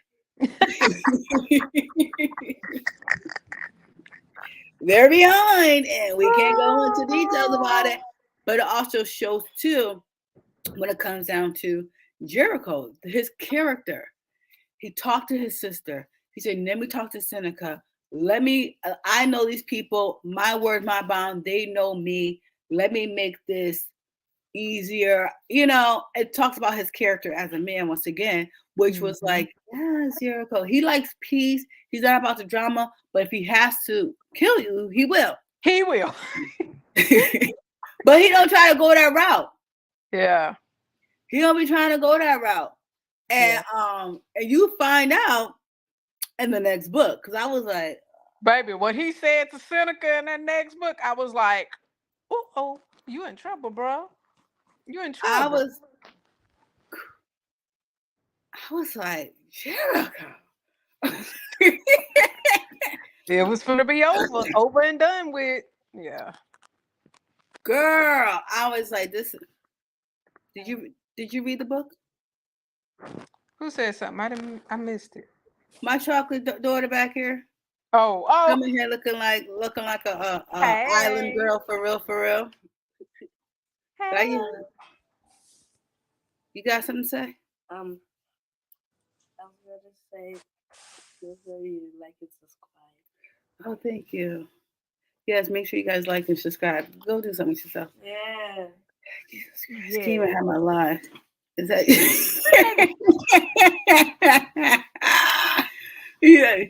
They're behind, and we can't go into details about it. But it also shows too when it comes down to Jericho, his character. He talked to his sister. He said, "Let me talk to Seneca. I know these people. My word, my bond. They know me. Let me make this easier." It talks about his character as a man once again, which was Mhm. like, yes, Jericho. He likes peace. He's not about the drama, but if he has to kill you, he will. He will. But he don't try to go that route. Yeah. He don't be trying to go that route. And Yeah. and you find out in the next book because I was like, Baby, what he said to Seneca in that next book, I was like, oh, you in trouble, bro. You in I trouble. was, I was like, Jericho. It was gonna be over and done with. Yeah. Girl, I was like, this. Did you read the book? Who said something? I missed it. My chocolate daughter back here Oh. coming here looking like a island Hey. girl for real, for real. But Hey. you got something to say? Um, I was gonna say, feel free to like and subscribe. Oh, thank you. Yes, make sure you guys like and subscribe. Go do something with yourself. Yeah. Jesus Christ, can't even Yeah. have my life. Is that? Yeah,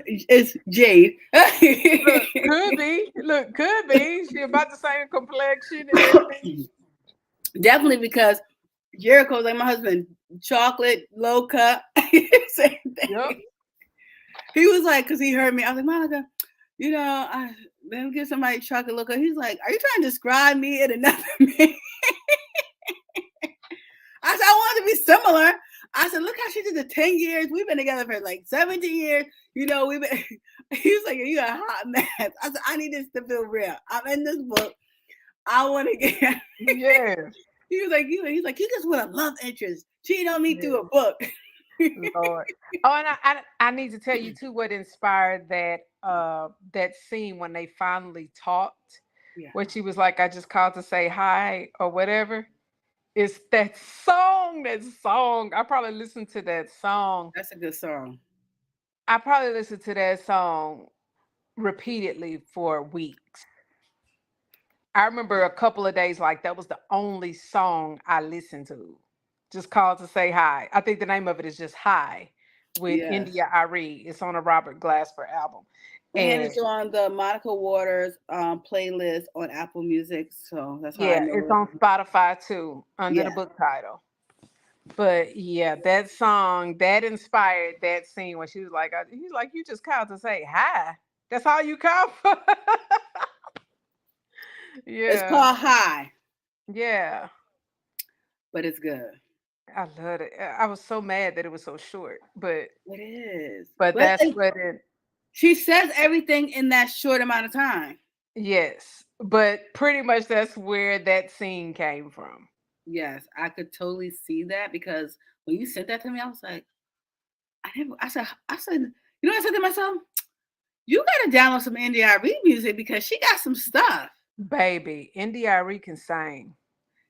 it's Jade. Look, could be. Look, could be. She about the same complexion and everything. Definitely because Jericho's like my husband, chocolate, low cut. Same Yep. thing. He was like, because he heard me. I was like, Monica, let me give somebody chocolate low cut. He's like, are you trying to describe me in another man? I said, I want to be similar. I said, look how she did the 10 years. We've been together for like 17 years. We've been. He was like, you a hot mess. I said, I need this to feel real. I'm in this book. I want to get. Yes. He was like, he's like, you just want a love interest. Cheat on me through Yes. a book. Lord. Oh, and I need to tell you too what inspired that scene when they finally talked, Yeah, where she was like, I just called to say hi or whatever. It's that song, I probably listened to that song. that's a good song. I probably listened to that song repeatedly for weeks. I remember a couple of days like that was the only song I listened to. Just called to say hi. I think the name of it is just Hi with Yes. India Ari. It's on a Robert Glasper album. And And it's on the Monica Waters playlist on Apple Music. So that's how I yeah, know it's it. on Spotify too under the Yeah. book title. But yeah, that song that inspired that scene when she was like, he's like, you just called to say hi. That's all you call for? It's Yeah. called High, Yeah. but it's good. I love it. I was so mad that it was so short, It is. but But that's what it. she says everything in that short amount of time. Yes, but pretty much that's where that scene came from. Yes, I could totally see that because when you sent that to me, I was like, I said, I said to myself, you gotta download some NDRE music because she got some stuff. Baby, NDRE can sing.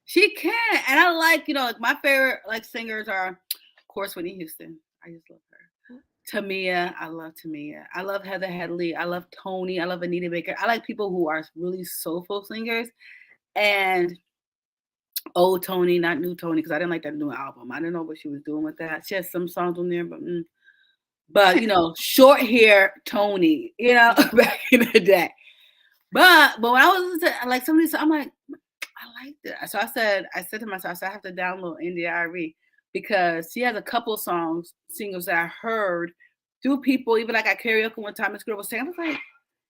She can, and I like like my favorite like singers are, of course, Whitney Houston. I just love her. Tamia, I love Tamia. I love Heather Headley. I love Tony. I love Anita Baker. I like people who are really soulful singers. And old Tony, not new Tony, because I didn't like that new album. I didn't know what she was doing with that. She has some songs on there, but short hair Tony, back in the day. But when I was listening to like some of these, I'm like, I like that. So I said to myself, I have to download India.Arie because she has a couple of songs, singles that I heard through people, even like at karaoke one time. This girl was saying, I was like,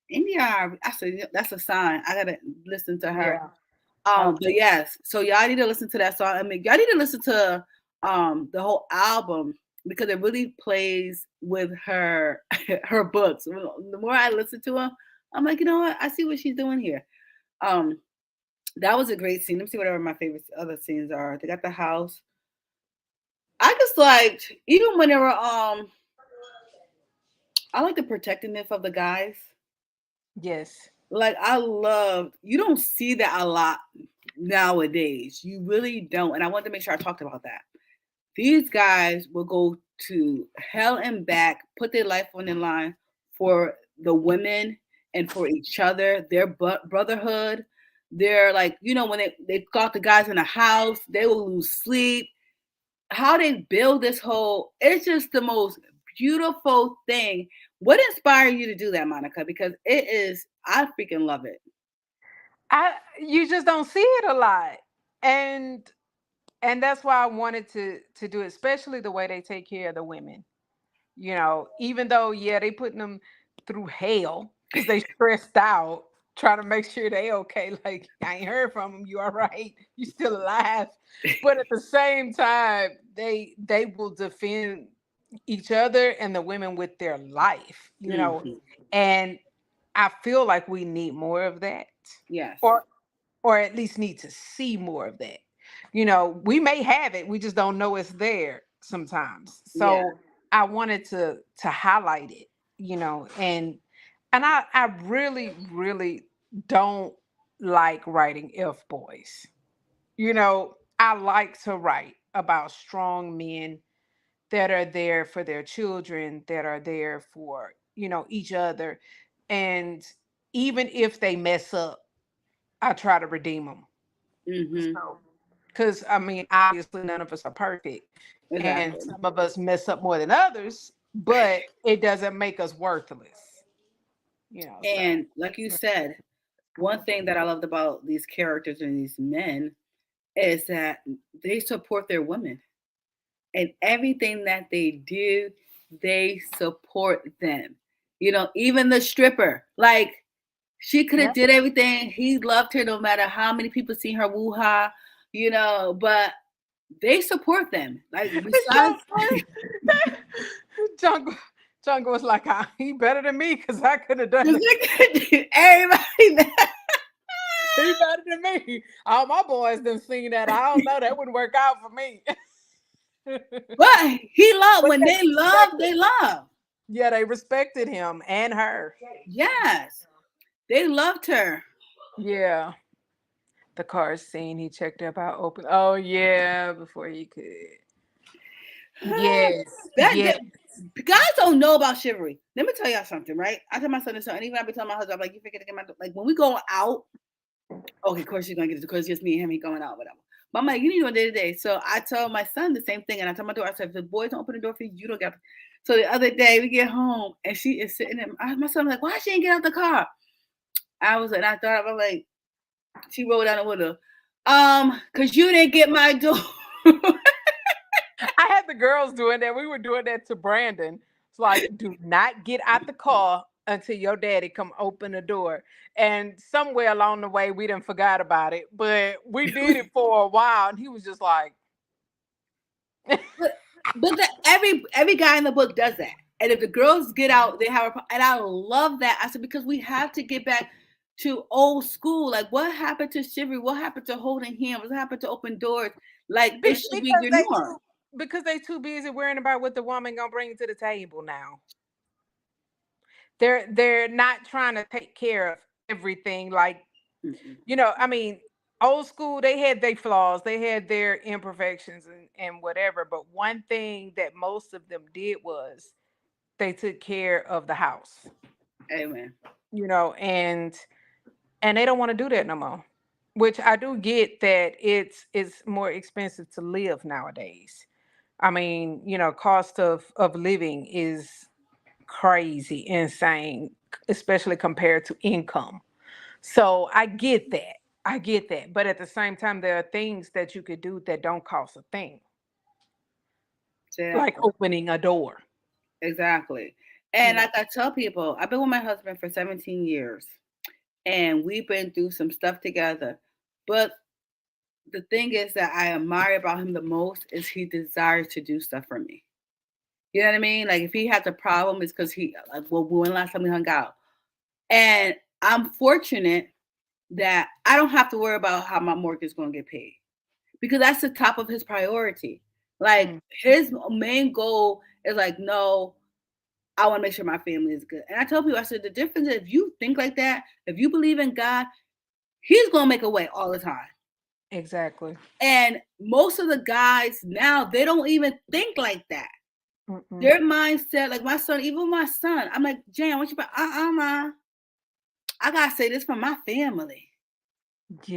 India.Arie. I said, that's a sign. I gotta listen to her. Yeah. But Okay. yes, so y'all need to listen to that song. I mean, y'all need to listen to the whole album because it really plays with her her books. The more I listen to them, I'm like, you know what? I see what she's doing here. Um, that was a great scene. Let me see whatever my favorite other scenes are. They got the house. I just liked even when they were I like the protectiveness of the guys. Yes. Like I love you don't see that a lot nowadays. You really don't. And I wanted to make sure I talked about that. These guys will go to hell and back, put their life on the line for the women and for each other, their brotherhood. They're like, when they got the guys in the house, they will lose sleep. How they build this whole, it's just the most beautiful thing. What inspired you to do that, Monica? Because it is, I freaking love it. I You just don't see it a lot. And that's why I wanted to do it, especially the way they take care of the women. Even though, yeah, they putting them through hell because they stressed out trying to make sure they okay. Like, I ain't heard from them. You all right? You still alive? But at the same time, they will defend each other and the women with their life. Hmm. And I feel like we need more of that, Yes. or at least need to see more of that. We may have it, we just don't know it's there sometimes. Yeah. So I wanted to highlight it, and I really, really don't like writing F boys. I like to write about strong men that are there for their children, that are there for, each other. And even if they mess up, I try to redeem them. Hmm. So, because I mean, obviously, none of us are perfect, and Exactly. some of us mess up more than others, but it doesn't make us worthless, So, And like you said, one thing that I loved about these characters and these men is that they support their women and everything that they do, they support them. Even the stripper, like she could yeah. have did everything. He loved her no matter how many people seen her woo ha, but they support them. Like It's so besides, funny. Jungle, Jungle was like, he better than me because I could have done it. everybody. He better than me. All my boys done seen that. I don't know. That wouldn't work out for me. But he loved But when they they love, respected. they love. Yeah, they respected him and her. Yes, they loved her. Yeah. The car scene, he checked up how open. Oh yeah, before he could. Yes, that yes. guys don't know about chivalry. Let me tell y'all something, right? I tell my son this, and even I be telling my husband, I'm like, you forget to get my like when we go out. Okay, of course she's gonna get it because it's just me and him. He going out, whatever. But I'm like, you need to do day to day. So I tell my son the same thing, and I tell my daughter, I said, if the boys don't open the door for you, you don't get. So the other day we get home and she is sitting there. My son was like, why she ain't get out the car? I was like, I thought I was like, she rolled down the window. Cause you didn't get my door. I had the girls doing that. We were doing that to Brandon. It's like, do not get out the car until your daddy come open the door. And somewhere along the way, we didn't forgot about it, but we did it for a while, and he was just like, but every guy in the book does that. And if the girls get out, they have and I love that. I said because we have to get back to old school. Like what happened to chivalry? What happened to holding hands? What happened to open doors? Like it should be because the they norm. too because they too busy worrying about what the woman gonna bring to the table now. They're not trying to take care of everything. Like Mm-mm. You know, I mean, old school, they had their flaws, they had their imperfections and whatever. But one thing that most of them did was they took care of the house, Amen. you know, and they don't want to do that no more. Which I do get that it's more expensive to live nowadays. I mean, you know, cost of living is crazy, insane, especially compared to income. So I get that. I get that. But at the same time, there are things that you could do that don't cost a thing, Say that. like opening a door. Exactly. You And know, like I tell people, I've been with my husband for 17 years and we've been through some stuff together. But the thing is that I admire about him the most is he desires to do stuff for me. You know what I mean? Like if he has a problem, it's because he like well, when last time we hung out. And I'm fortunate that I don't have to worry about how my mortgage is going to get paid because that's the top of his priority. Like mm, his main goal is like, no, I want to make sure my family is good. And I tell people, I said, the difference is if you think like that, if you believe in God, He's going to make a way all the time. exactly. And most of the guys now, they don't even think like that. Mm-mm. Their mindset, like my son, even my son, I'm like, Jane, I want you to, ma, I got to say this for my family.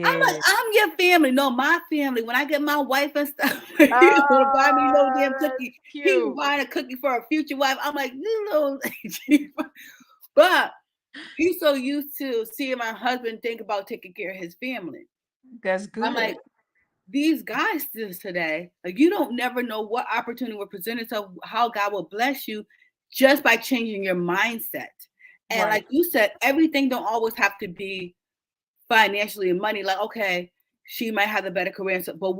I'm like, Yeah. I'm your family. No, my family. When I get my wife and stuff, he don't want to buy me no Oh, damn that's cookie. He cute. buying a cookie for a future wife. I'm like, you know, but he's so used to seeing my husband think about taking care of his family. That's I'm good. like, these guys today, like you don't never know what opportunity will present itself, how God will bless you just by changing your mindset. And Right. like you said, everything don't always have to be financially and money. Like, okay, she might have a better career, and so, but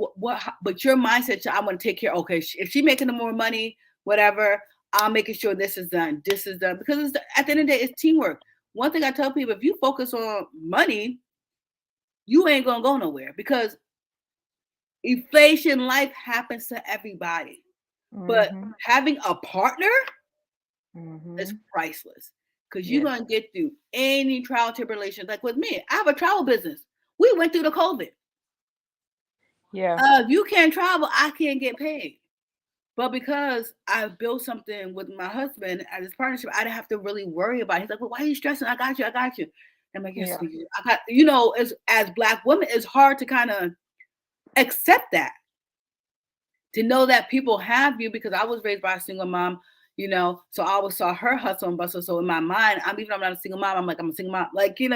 but your mindset, I want to take care. Okay, if she making the more money, whatever, I'm making sure this is done. This is done because at the end of the day, it's teamwork. One thing I tell people: if you focus on money, you ain't gonna go nowhere because inflation, life happens to everybody. But Mm-hmm. having a partner is Mm-hmm. priceless because you're Yes. gonna get through any trial tribulations. Like with me, I have a travel business. We went through the COVID. Yeah. If you can't travel, I can't get paid. But because I built something with my husband at this partnership, I didn't have to really worry about it. He's like, well, why are you stressing? I got you. I got you. I'm like, yes, Yeah. sweetie. I got, as Black women, it's hard to kind of accept that, to know that people have you because I was raised by a single mom, so I always saw her hustle and bustle. So in my mind, I'm not a single mom. I'm like, I'm a single mom. Like, you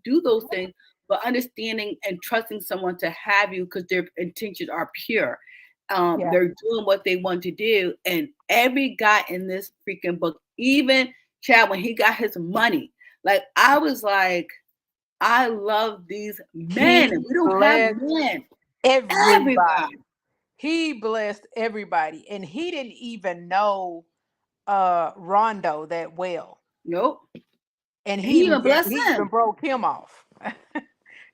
do those things, but understanding and trusting someone to have you because their intentions are pure. Yeah. They're doing what they want to do. And every guy in this freaking book, even Chad, when he got his money, like I was like, I love these men. He We don't have blessed men. Everybody. everybody. He blessed everybody. And he didn't even know Rondo that well. Nope. And And he even blessed he even him. broke him off.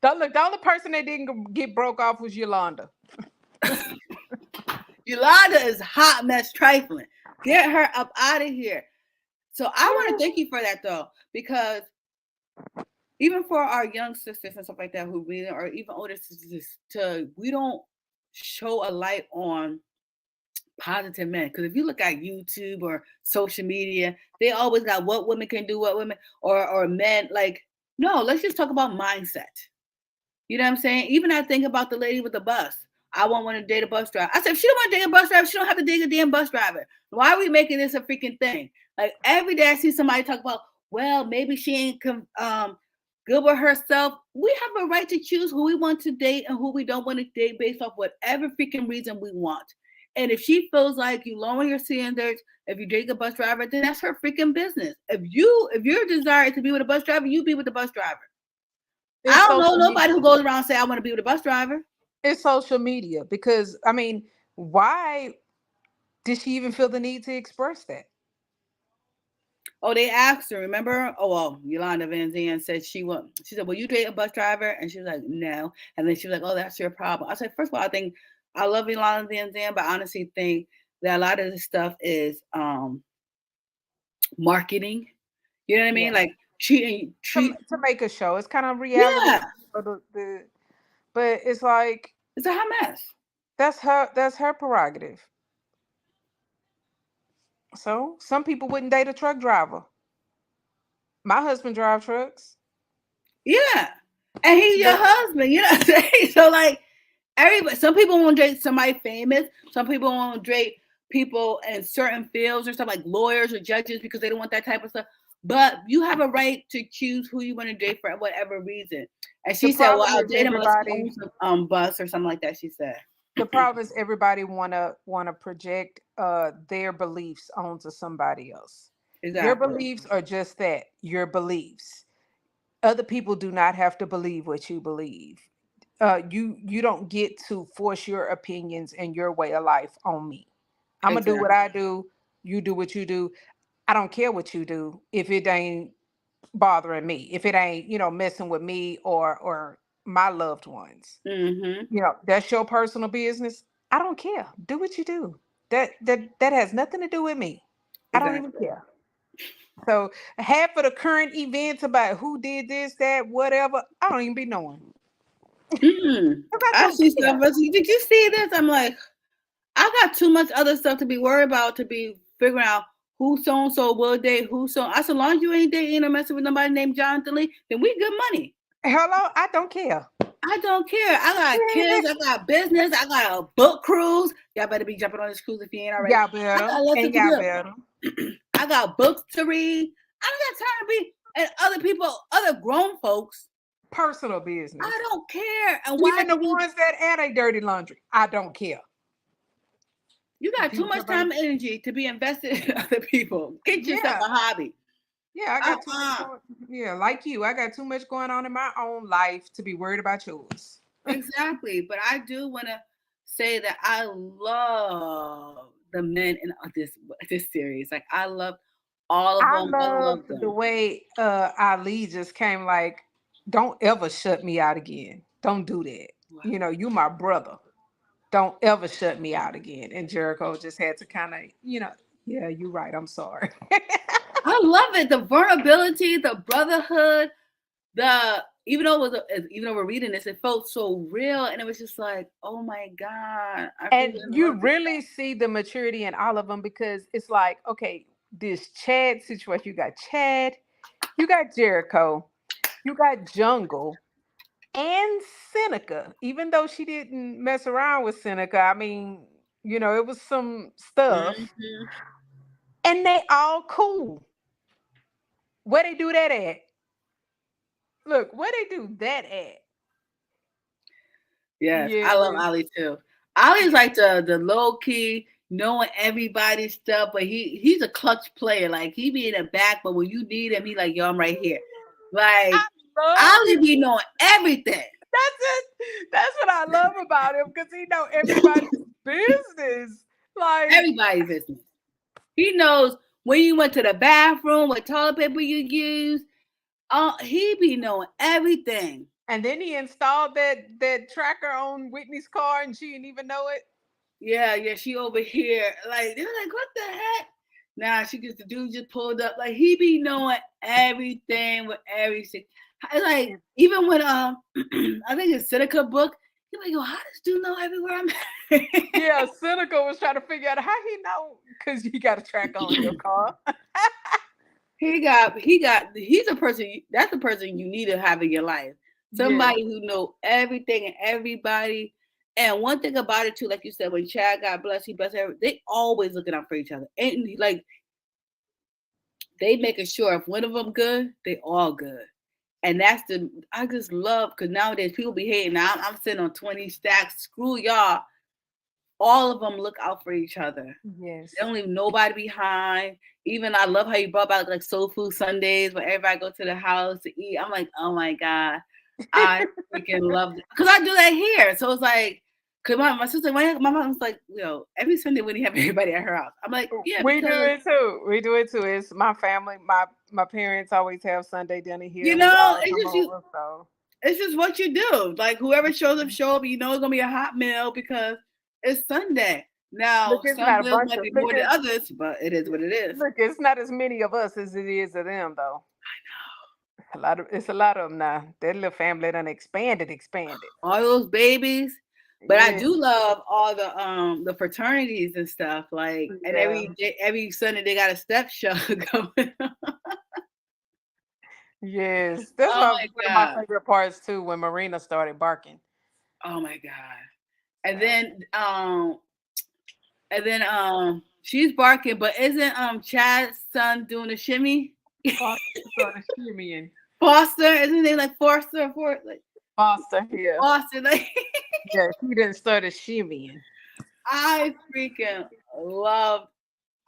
Don't look, the only person that didn't get broke off was Yolanda. Yolanda is hot mess trifling. Get her up out of here. So I want to Yeah. thank you for that though, because even for our young sisters and stuff like that who read it, or even older sisters, we don't show a light on positive men. Because if you look at YouTube or social media, they always got what women can do, what women or men like. No, let's just talk about mindset. You know what I'm saying? Even I think about the lady with the bus. I won't want to date a bus driver. I said, if she don't want to date a bus driver, she don't have to date a damn bus driver. Why are we making this a freaking thing? Like every day I see somebody talk about, well, maybe she ain't good with herself. We have a right to choose who we want to date and who we don't want to date based off whatever freaking reason we want. And if she feels like you lower your standards, if you date a bus driver, then that's her freaking business. If you're desired to be with a bus driver, you be with the bus driver. I It's don't know social nobody who media. goes around and say I want to be with a bus driver. It's social media because I mean, why did she even feel the need to express that? Oh, they asked her. Remember? Oh well, Yolanda Van Zandt said she went. She said, "Will you date a bus driver?" And she was like, "No." And then she was like, "Oh, that's your problem." I said, first of all, I think I love Yolanda Van Zandt, but I honestly think that a lot of this stuff is marketing. You know what I Yeah. mean? Like treat. To make a show. It's kind of reality, Yeah, or but it's like it's a hot mess. that's her prerogative. So some people wouldn't date a truck driver. My husband drive trucks. Yeah, and he's your But husband. You know what I'm saying? So like everybody, some people won't date somebody famous. Some people won't date people in certain fields or stuff like lawyers or judges because they don't want that type of stuff. But you have a right to choose who you want to date for whatever reason. And the she said, "Well, problem I'll is date him unless he everybody. owns a bus or something like that." She said, The problem is everybody wanna project their beliefs onto somebody else. Your "Exactly. beliefs are just that, your beliefs. Other people do not have to believe what you believe. You don't get to force your opinions and your way of life on me. I'm gonna do what Exactly. I do. You do what you do. I don't care what you do if it ain't bothering me. If it ain't messing with me or my loved ones. Mm-hmm. That's your personal business. I don't care. Do what you do. That has nothing to do with me. I don't even Exactly. care. So half of the current events about who did this, that, whatever, I don't even be knowing. Mm-mm. 'Cause I I don't see stuff. care. I see, did you see this? I'm like, I got too much other stuff to be worried about to be figuring out who so and so will date who so. I said, as long as you ain't dating or messing with nobody named Jonathan Lee, then we good money. Hello, I don't care. I don't care. I got kids. I got business. I got a book cruise. Y'all better be jumping on this cruise if you ain't already. Y'all I better got lots and to y'all do. better. I got books to read. I don't got time to be and other people, other grown folks. Personal business. I don't care. And why Even the do you? ones that add a dirty laundry. I don't care. You got too People much talk about, time and energy to be invested in other people. Get yourself yeah. a hobby. Yeah, I got too much Uh-uh. going. Yeah, like you, I got too much going on in my own life to be worried about yours. Exactly. But I do want to say that I love the men in this series. Like I love all of I them. I love love the them. way Ali just came like, don't ever shut me out again. Don't do that. You my brother. Don't ever shut me out again. And Jericho just had to kind of, yeah, you're right. I'm sorry. I love it. The vulnerability, the brotherhood, the even though we're reading this, it felt so real, and it was just like, oh my god, I And freaking you love it. really see the maturity in all of them because it's like, okay, this Chad situation, you got Chad, you got Jericho, you got Jungle, and Seneca. Even though she didn't mess around with Seneca, I mean, it was some stuff, Hmm. and they all cool. Where they do that at? Look, where they do that at? Yes, Yeah, I love Ali too. Ali's like the low key, knowing everybody's stuff, but he's a clutch player. Like he be in the back, but when you need him, he like, yo, I'm right here. I Like love Ali it. be knowing everything. That's it. That's what I love about him because he know everybody's business. Like, Everybody's business. He knows when you went to the bathroom, what toilet paper you used. He be knowing everything. and then he installed that tracker on Whitney's car, and she didn't even know it. Yeah, yeah, she over here. Like they're like, what the heck? Nah, she just the dude just pulled up. Like he be knowing everything with everything. Like even when I think it's Seneca book, he's like, yo, how does dude know everywhere I'm at? Yeah, Seneca was trying to figure out how he know because you got a tracker on your car. He's a person that's a person you need to have in your life. Yes, Somebody who know everything and everybody. And one thing about it too, like you said, when Chad got blessed, he blessed everybody. They always looking out for each other. And like they making sure if one of them good, they all good. And that's I just love because nowadays people be hating. Now I'm sitting on 20 stacks. Screw y'all. All of them look out for each other. yes. They don't leave nobody behind. Even I love how you brought back like soul food Sundays where everybody go to the house to eat. I'm like, oh my God. I freaking love it. Because I do that here. So it's like, because my sister, my mom's like, every Sunday when you have everybody at her house. I'm like, yeah, We do because, it too. We do it too. It's my family. My parents always have Sunday dinner here, and we all it's come just you. over. So It's just what you do. Like whoever shows up, show up. You know it's gonna be a hot meal because it's Sunday. look, Now it's some not a meals bunch might of be look. more than others, but it is what it is. Look, it's not as many of us as it is of them, though. It's a lot of them now. That little family done expanded. All those babies. But I Yeah, do love all the fraternities and stuff. Like, and yeah, every Sunday they got a step show going on. yes. That's Oh one my of my god. favorite parts too. When Marina started barking. Oh my god. And Yeah. then she's barking, but isn't Chad's son doing a shimmy? Foster started shimmying. Foster, isn't they like Forster for like Foster, yeah, Foster? Like yeah. He didn't start shimmying. I freaking love.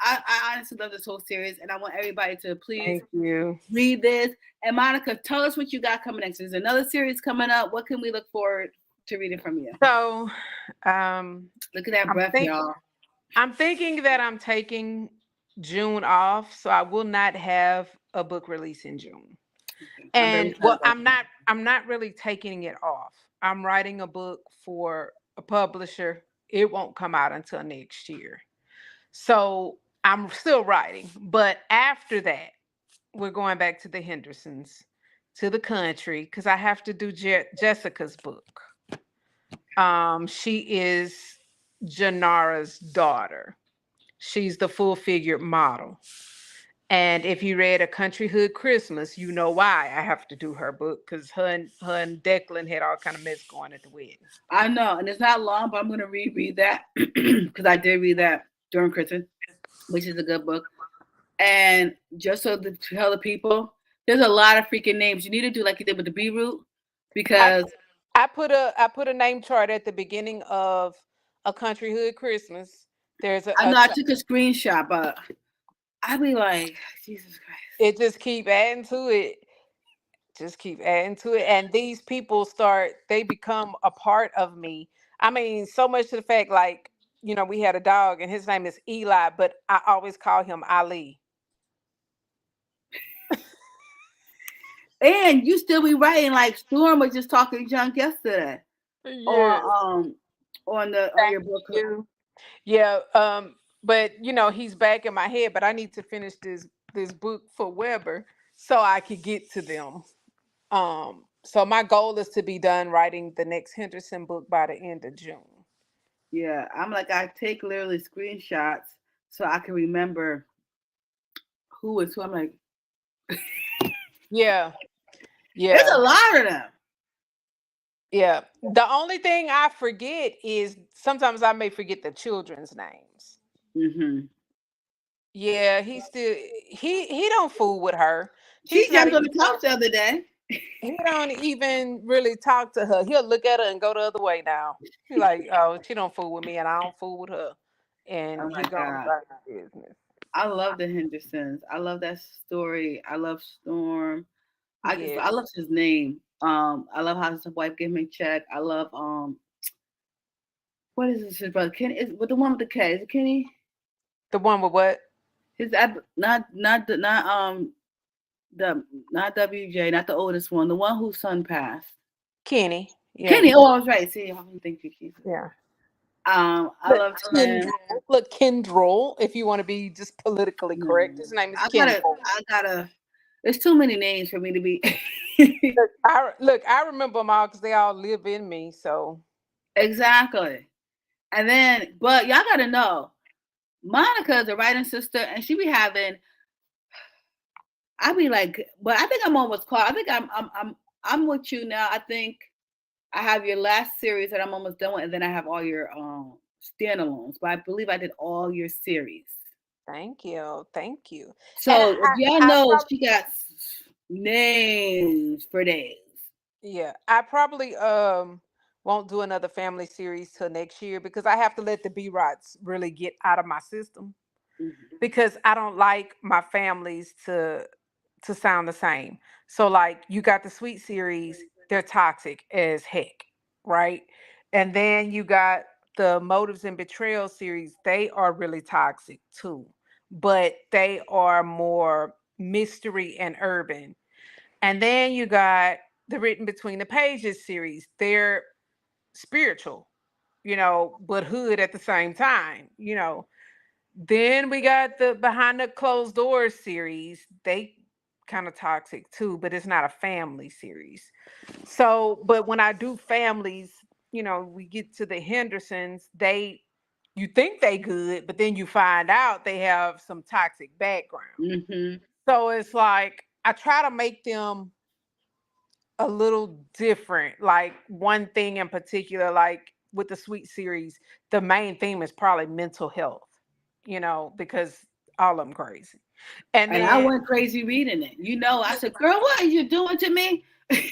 I honestly love this whole series, and I want everybody to please Thank you. read this. And Monica, tell us what you got coming next. There's another series coming up. What can we look forward to reading from you? So, um, Look at that I'm breath, think y'all. I'm thinking that I'm taking June off, so I will not have a book release in June. Okay. I'm very And sad well, about that. I'm not really taking it off. I'm writing a book for a publisher. It won't come out until next year. So I'm still writing, but after that, we're going back to the Hendersons, to the country, because I have to do Jessica's book. She is Janara's daughter. She's the full figured model. And if you read A Country Hood Christmas, you know why I have to do her book, because her and Declan had all kind of mess going at the wedding. I know, and it's not long, but I'm gonna reread that because I did read that during Christmas, which is a good book. And just so to tell the people, there's a lot of freaking names. You need to do like you did with the B root I because I put a name chart at the beginning of A Country Hood Christmas. There's I know I took a screenshot, but I'd be like, Jesus Christ. it just keep adding to it. Just keep adding to it. And these people they become a part of me. I mean, so much to the fact, like, we had a dog and his name is Eli, but I always call him Ali. And you still be writing like Storm was just talking junk yesterday Yes. on on Thank your book club. you. Yeah. But he's back in my head, but I need to finish this book for Weber so I could get to them. So my goal is to be done writing the next Henderson book by the end of June. Yeah, I'm like I take literally screenshots so I can remember who is who. I'm like, Yeah. it's Yeah. a lot of them. Yeah. The only thing I forget is sometimes I may forget the children's names. Hmm. Yeah, he don't fool with her. She He's not jumped on even the couch the other day. he don't even really talk to her. He'll look at her and go the other way now. He like, oh, she don't fool with me and I don't fool with her. Oh And he my gone god, about his business. I love the Hendersons. I love that story. I love Storm. Yeah. I love his name. I love how his wife gave me a check. I love what is this? His brother Kenny is with the one with the K. Is it Kenny? The one with what? His the not WJ, not the oldest one, the one whose son passed. Kenny. Yeah. Kenny. Oh, I was right. See, how you think you keep it. Yeah. I Look, love him. Kendrell. Look, Kendrell, if you want to be just politically No, correct. His name is I gotta, Kendrell. I gotta. There's too many names for me to be. Look, I remember them all because they all live in me. So Exactly. And then, but y'all gotta know, Monica's a writing sister, and she be having. I be like, but I think I'm on what's called. I think I'm with you now. I think I have your last series that I'm almost done with, and then I have all your standalones. But I believe I did all your series. thank you. Thank you. And So if y'all I know, probably she got names for days. yeah, I probably won't do another family series till next year because I have to let the B rots really get out of my system Mhm. because I don't like my families to sound the same. So like you got the sweet series, they're toxic as heck, right? And then you got the motives and betrayal series, they are really toxic too. But they are more mystery and urban. And then you got the written between the pages series. They're spiritual, but hood at the same time. Then we got the Behind the Closed Doors series. They kind of toxic too, but it's not a family series. So, but when I do families, we get to the Hendersons, you think they good, but then you find out they have some toxic background. Mm-hmm. So it's like I try to make them a little different. Like one thing in particular, like with the Sweet series, the main theme is probably mental health, because all of them crazy. And And I then, went crazy reading it. I said, "Girl, what are you doing to me?"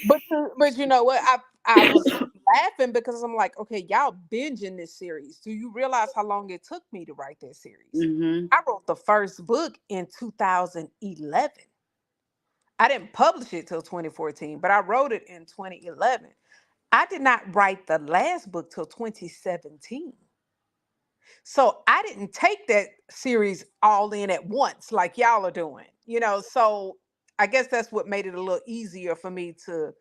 but you know what? I was laughing because I'm like, okay, y'all binging this series. Do you realize how long it took me to write that series? Mm-hmm. I wrote the first book in 2011. I didn't publish it till 2014, but I wrote it in 2011. I did not write the last book till 2017. So I didn't take that series all in at once like y'all are doing. So I guess that's what made it a little easier for me to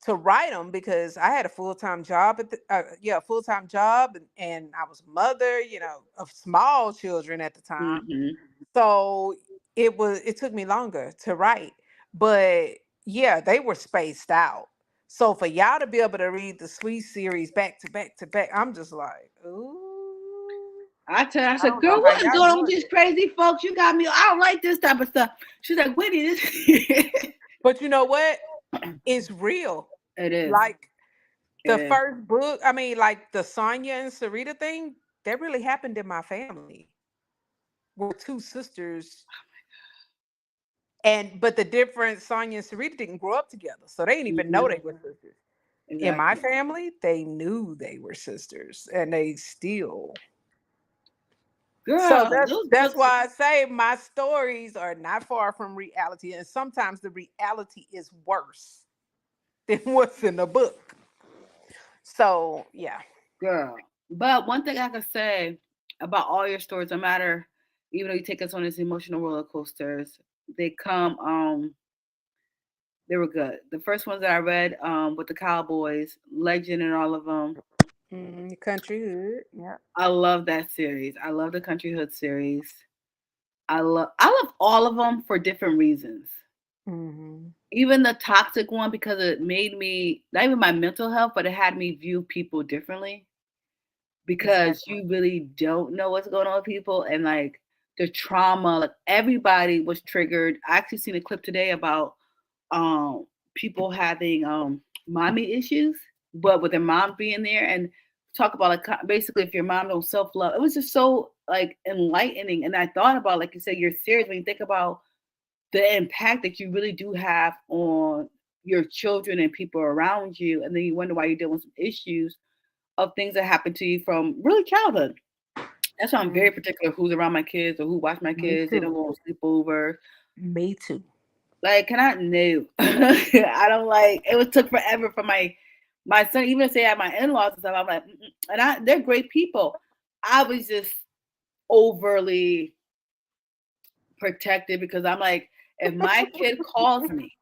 write them, because I had a full-time job full-time job, and I was a mother, of small children at the time. Mm-hmm. So it took me longer to write. But yeah, they were spaced out. So for y'all to be able to read the Sweet series back to back to back, I'm just like, ooh, I I said, don't know "Girl, how what is y'all going on with doing these it. crazy folks? You got me. I don't like this type of stuff." She's like, "Whitney, this." But you know what? It's real. It is. Like It the is. first book, I mean, like the Sonia and Sarita thing, that really happened in my family. Were two sisters, but the difference, Sonia and Sarita didn't grow up together, so they didn't even know Mm-hmm. they were sisters. In my Exactly. family, they knew they were sisters, and they still. So Girl, that's those that's books. why I say my stories are not far from reality, and sometimes the reality is worse than what's in the book. So yeah. Girl. But one thing I can say about all your stories, no matter, even though you take us on these emotional roller coasters, they come. They were good. The first ones that I read, with the Cowboys, Legend, and all of them. Country hood. Yeah. I love that series. I love the Country Hood series. I love all of them for different reasons. Hmm. Even the toxic one, because it made me, not even my mental health, but it had me view people differently, because Exactly. you really don't know what's going on with people, and like the trauma, like everybody was triggered. I actually seen a clip today about um people having mommy issues, but with their mom being there, and talk about like basically if your mom don't self love. It was just so like enlightening, and I thought about, like you said, you're serious when you think about the impact that you really do have on your children and people around you, and then you wonder why you're dealing with some issues of things that happen to you from really childhood. That's why I'm very Mm. particular who's around my kids or who watch my Me kids. They don't too. go on sleepovers. Me too. Like, can I? No, I don't like. It was took forever for my son, even say I had my in laws and stuff. I'm like, mm-mm. And they're great people. I was just overly protected, because I'm like, if my kid calls me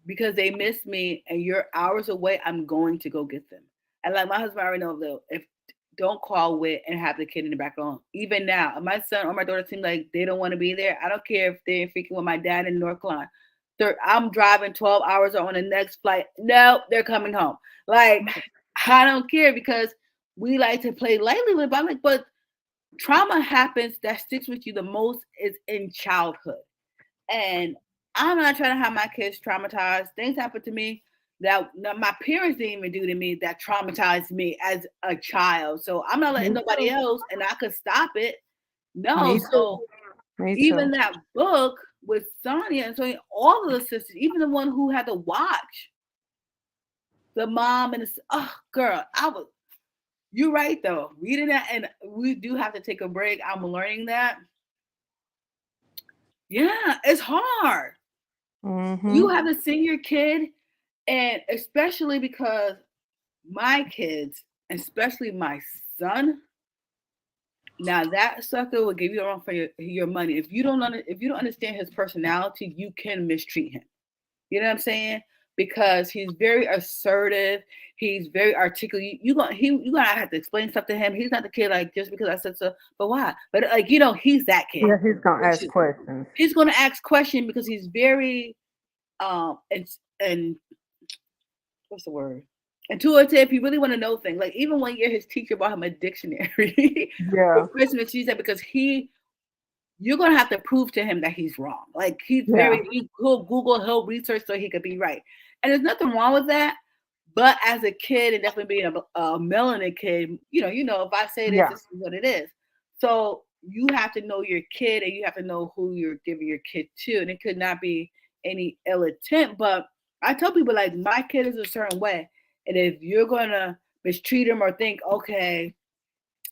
because they miss me and you're hours away, I'm going to go get them. And like my husband already knows, though, if don't call with and have the kid in the background. Even now, if my son or my daughter seem like they don't want to be there, I don't care if they're freaking with my dad in North Carolina. I'm driving 12 hours on the next flight. No, they're coming home. Like, I don't care, because we like to play lightly with it. But I'm like, but trauma happens that sticks with you the most is in childhood. And I'm not trying to have my kids traumatized. Things happen to me that my parents didn't even do to me that traumatized me as a child. So I'm not letting Me nobody too. else, and I could stop it. No, Me too. so Me even too. that book with Sonia and so all of the sisters, even the one who had to watch the mom and the, oh girl, I was, you're right though. Reading that, and we do have to take a break. I'm learning that. Yeah, it's hard. You Hmm. have to send your kid, and especially because my kids, especially my son, now that sucker will give you a run for your money. If you don't understand his personality, you can mistreat him. You know what I'm saying? because he's very assertive. He's very articulate. You gonna have to explain stuff to him. He's not the kid like just because I said so. But why? But like he's that kid. Yeah, he's gonna ask questions. He's gonna ask questions because he's very and what's the word? Intuitive. He really want to know things. Like even one year, his teacher bought him a dictionary Yeah, for Christmas. She said because you're gonna have to prove to him that he's wrong. Like yeah, he'll Google, he'll research so he could be right. And there's nothing wrong with that. But as a kid, and definitely being a melanin kid, if I say this, yeah, this is what it is. So you have to know your kid, and you have to know who you're giving your kid to, and it could not be any ill intent. But I tell people like my kid is a certain way, and if you're gonna mistreat him or think, okay,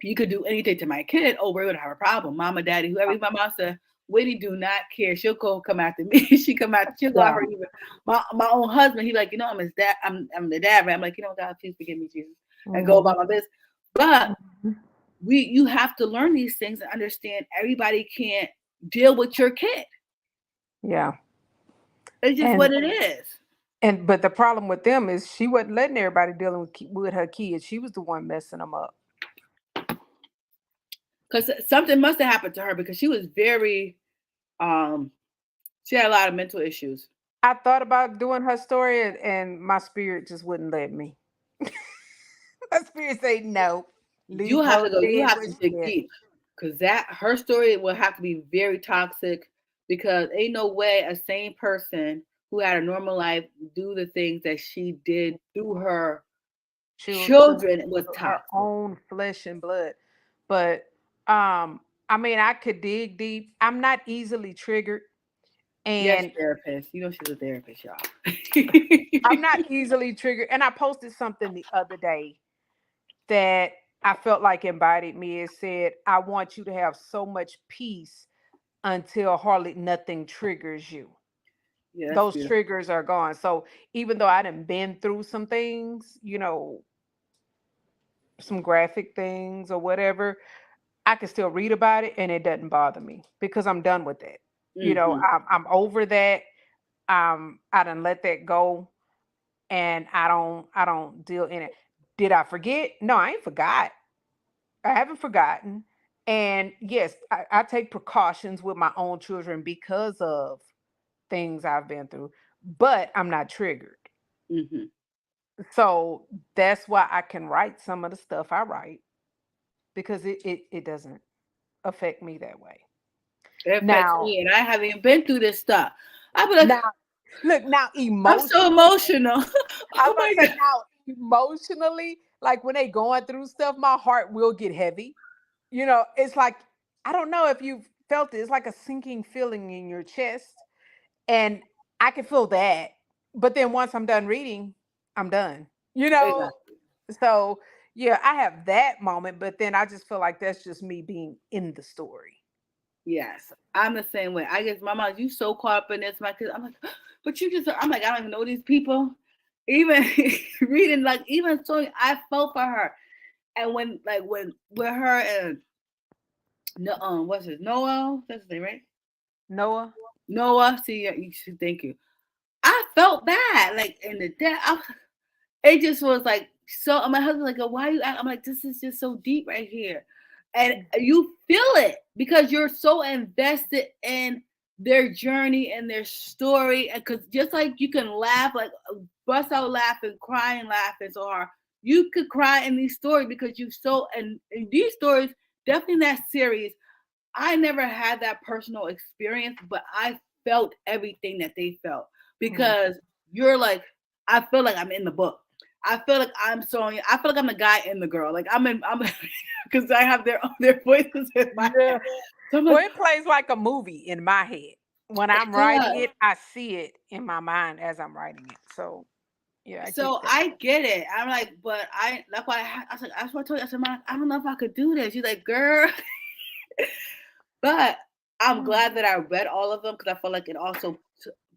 you could do anything to my kid, oh, we're gonna have a problem. Mama, daddy, whoever. My mom said, Whitney do not care. She'll come after me. She'll go yeah. after even my own husband. He like, I'm his dad. I'm the dad, right? I'm like, God, please forgive me, Jesus, and go Mhm. about my business. But Mhm. you have to learn these things and understand everybody can't deal with your kid. Yeah, It's just and what it is. but the problem with them is she wasn't letting everybody dealing with her kids. She was the one messing them up. Because something must have happened to her because she was very she had a lot of mental issues. I thought about doing her story, and my spirit just wouldn't let me. My spirit say no. You Leave have her to go. You dead have where to she dig at. deep because that her story will have to be very toxic because ain't no way a sane person who had a normal life do the things that she did through her To children was her toxic. own flesh and blood. But I mean, I could dig deep. I'm not easily triggered, Yes, and therapist. She's a therapist, y'all. I'm not easily triggered. And I posted something the other day that I felt like embodied me. It said, I want you to have so much peace until hardly nothing triggers you. Yeah, that's Those beautiful. triggers are gone. So even though I done been through some things, some graphic things or whatever, I can still read about it and it doesn't bother me because I'm done with it. Hmm. I'm over that. I done let that go, and I don't deal in it. Did I forget? No, I ain't forgot. I haven't forgotten. And yes, I take precautions with my own children because of things I've been through, but I'm not triggered. Hmm. So that's why I can write some of the stuff I write because it doesn't affect me that way. It affects Now, me, and I haven't even been through this stuff. I be like, now, look, now I'm so emotionally, emotional. I was Oh about my to say god. now emotionally, like when they going through stuff, my heart will get heavy. It's like I don't know if you've felt it. It's like a sinking feeling in your chest, and I can feel that. But then once I'm done reading, I'm done. You know, Exactly. so yeah, I have that moment, but then I just feel like that's just me being in the story. Yes, I'm the same way. I guess my mom, you so caught up in this, my kids. I'm like, but you just, I'm like, I don't even know these people. Even reading, like, even so, I felt for her. And when, like, when with her and no, what's his Noah? That's his name, right? Noah. Noah. See, you should thank you. I felt bad, like in the death. It just was like so. My husband like, why you? I'm like, this is just so deep right here, and you feel it because you're so invested in their journey and their story, and because just like you can laugh, like bust out laughing, crying, laughing so hard, you could cry in these stories because you so and in these stories definitely that series. I never had that personal experience, but I felt everything that they felt Mhm. because you're like, I feel like I'm in the book. I feel like I'm showing. I feel like I'm the guy and the girl. Like I'm because I have their voices in my Yeah. head. So I'm like, Well, it plays like a movie in my head. When it I'm writing does. it, I see it in my mind as I'm writing it. So yeah, I get So that. I get it. I'm like, but that's why I was like, that's what I told you. I said, Mom, I don't know if I could do this. She's like, girl, but I'm Mm. glad that I read all of them because I felt like it also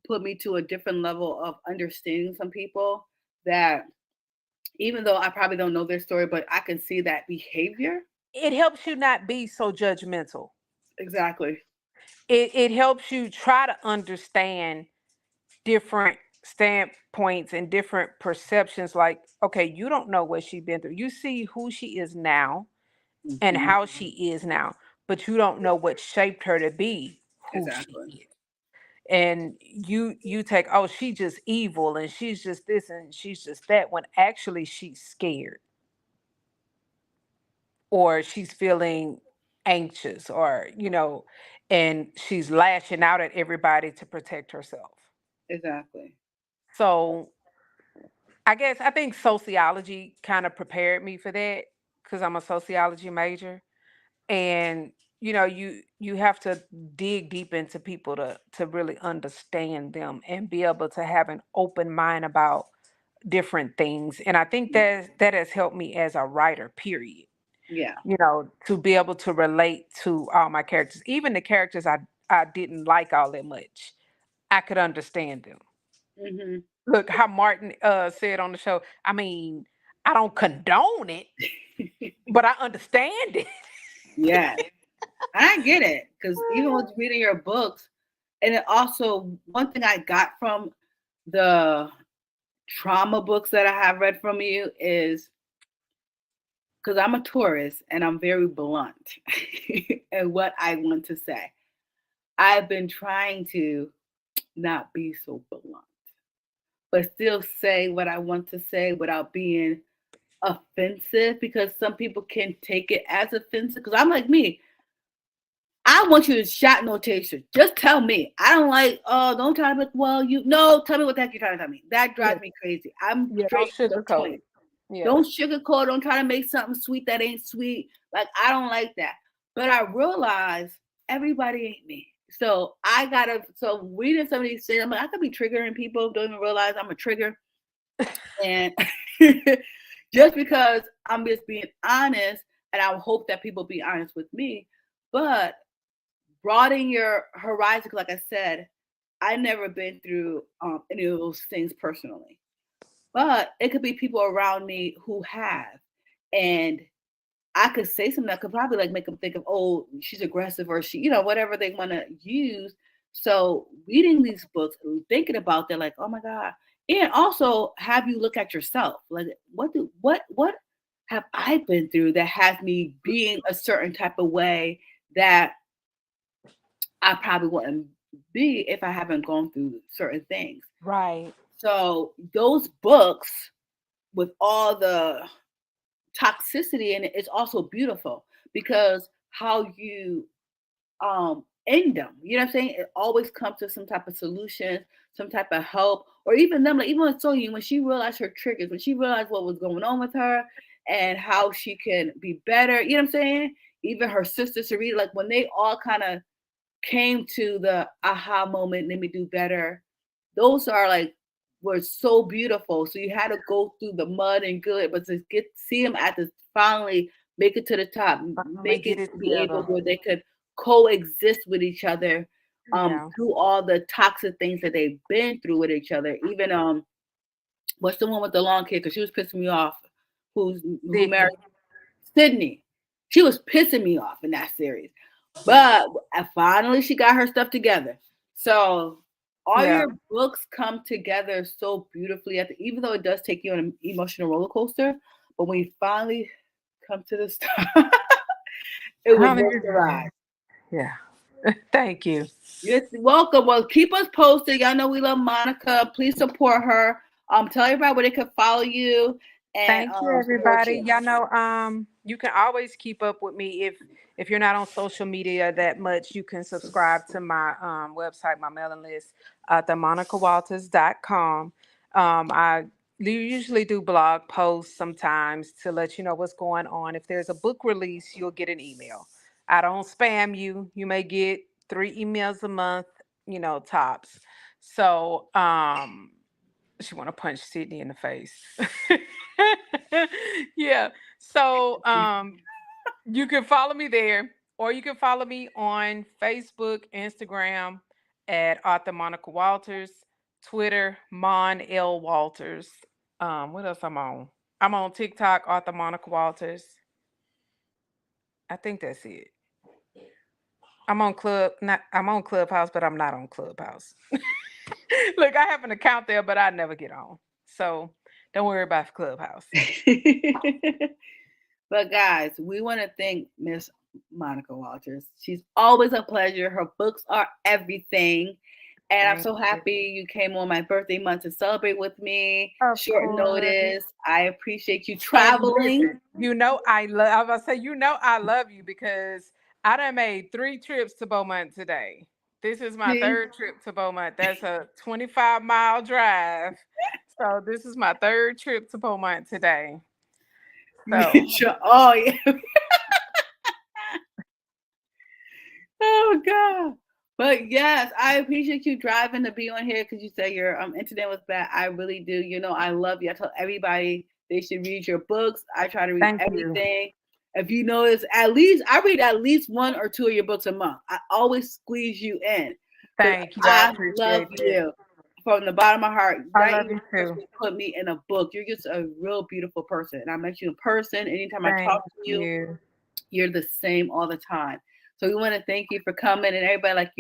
put me to a different level of understanding some people that even though I probably don't know their story, but I can see that behavior. It helps you not be so judgmental. Exactly. It helps you try to understand different standpoints and different perceptions. Like, okay, you don't know what she's been through. You see who she is now and Hmm. how she is now, but you don't know what shaped her to be who she Exactly. is. And you take, oh, she's just evil and she's just this and she's just that, when actually she's scared or she's feeling anxious, or and she's lashing out at everybody to protect herself. Exactly. So I think sociology kind of prepared me for that, because I'm a sociology major. And you have to dig deep into people to really understand them and be able to have an open mind about different things. And I think that has helped me as a writer, period. Yeah. To be able to relate to all my characters, even the characters I didn't like all that much, I could understand them. Hmm. Look how Martin said on the show, I mean, I don't condone it, but I understand it. Yes. I get it. Because even with reading your books, and it also, one thing I got from the trauma books that I have read from you is, because I'm a tourist and I'm very blunt in what I want to say. I've been trying to not be so blunt, but still say what I want to say without being offensive, because some people can take it as offensive. Because I'm like me, I want you to shot notation. Just tell me. I don't like, oh, don't try to be, well, no, tell me what the heck you're trying to tell me. That Yeah, drives me crazy. I'm yeah, don't straight to the sugarcoat point. it. Yeah. Don't sugarcoat. Don't try to make something sweet that ain't sweet. Like, I don't like that. But I realize everybody ain't me. So so reading some of these things, I'm like, I could be triggering people, don't even realize I'm a trigger. And just because I'm just being honest, and I hope that people be honest with me, but broaden your horizon. Like I said, I never been through any of those things personally, but it could be people around me who have, and I could say something that could probably like make them think of, oh, she's aggressive, or she, whatever they want to use. So reading these books, thinking about that, like, oh my god, and also have you look at yourself, like, what have I been through that has me being a certain type of way that I probably wouldn't be if I haven't gone through certain things. Right. So those books with all the toxicity in it is also beautiful, because how you end them, you know what I'm saying? It always comes to some type of solution, some type of help, or even them, like even with Sonya, when she realized her triggers, when she realized what was going on with her and how she can be better, you know what I'm saying? Even her sister Sarita, like when they all kind of came to the aha moment, let me do better. Those are like were so beautiful. So you had to go through the mud and good, but to get see them at the finally make it to the top, Finally make get it it be able together. where they could coexist with each other, Yeah. through all the toxic things that they've been through with each other. Even what's the one with the long hair? Because she was pissing me off. Who married Sydney. Sydney? She was pissing me off in that series. But finally, she got her stuff together. So all Yeah. your books come together so beautifully. Even though it does take you on an emotional roller coaster, but when you finally come to the stop, it was Honey, worth the ride. yeah. Thank you. You're welcome. Well, keep us posted. Y'all know we love Monica. Please support her. Tell everybody where they can follow you and Thank you, support everybody. you. Y'all know, you can always keep up with me if you're not on social media that much. You can subscribe to my website, my mailing list, at themonicawalters.com. I usually do blog posts sometimes to let you know what's going on. If there's a book release, you'll get an email. I don't spam you. You may get 3 emails a month, tops. So, she want to punch Sydney in the face. Yeah. So you can follow me there, or you can follow me on Facebook, Instagram at Author Monica Walters, Twitter, Mon L. Walters. What else I'm on? I'm on TikTok, Author Monica Walters. I think that's it. I'm on Clubhouse, but I'm not on Clubhouse. Look, I have an account there, but I never get on. So don't worry about Clubhouse. But guys, we want to thank Miss Monica Walters. She's always a pleasure. Her books are everything. And I'm Thank so you. happy you came on my birthday month to celebrate with me. Of Short course. notice. I appreciate you And traveling. listen, I love. I was about to say, I love you because I done made 3 trips to Beaumont today. This is my See? 3rd trip to Beaumont. That's a 25-mile drive. So this is my 3rd trip to Beaumont today. So Oh, yeah. Oh, God. But yes, I appreciate you driving to be on here because you said your internet was bad. I really do. You know, I love you. I tell everybody they should read your books. I try to read thank you. everything. If you notice, I read at least 1 or 2 of your books a month. I always squeeze you in. Thank you. I I love appreciate it. you from the bottom of my heart. I That love you too. put me in a book. You're just a real beautiful person. And I met you in person. Anytime I Thank talk to you, you're the same all the time. So we want to thank you for coming. And everybody, like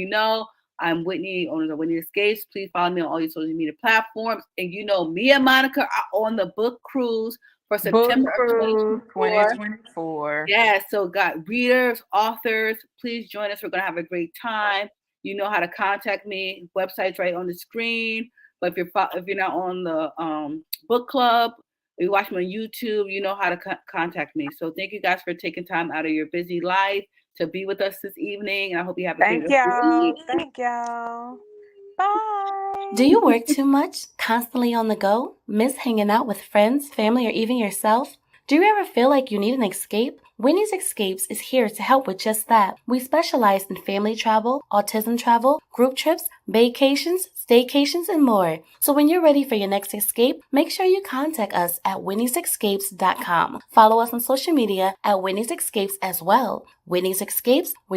I'm Whitney, owner of Whitney Escapes. Please follow me on all your social media platforms. And me and Monica are on the book cruise for September of 2024. 2024. Yeah, so got readers, authors, please join us. We're going to have a great time. You know how to contact me. Website's right on the screen. But if you're not on the book club, if you watch me on YouTube, you know how to contact me. So thank you guys for taking time out of your busy life to be with us this evening. And I hope you have a great y'all. Thank y'all. Bye. Do you work too much, constantly on the go, miss hanging out with friends, family, or even yourself? Do you ever feel like you need an escape? Whitney's Escapes is here to help with just that. We specialize in family travel, autism travel, group trips, vacations, staycations, and more. So when you're ready for your next escape, make sure you contact us at whitneysescapes.com. Follow us on social media at Whitney's Escapes as well. Whitney's Escapes,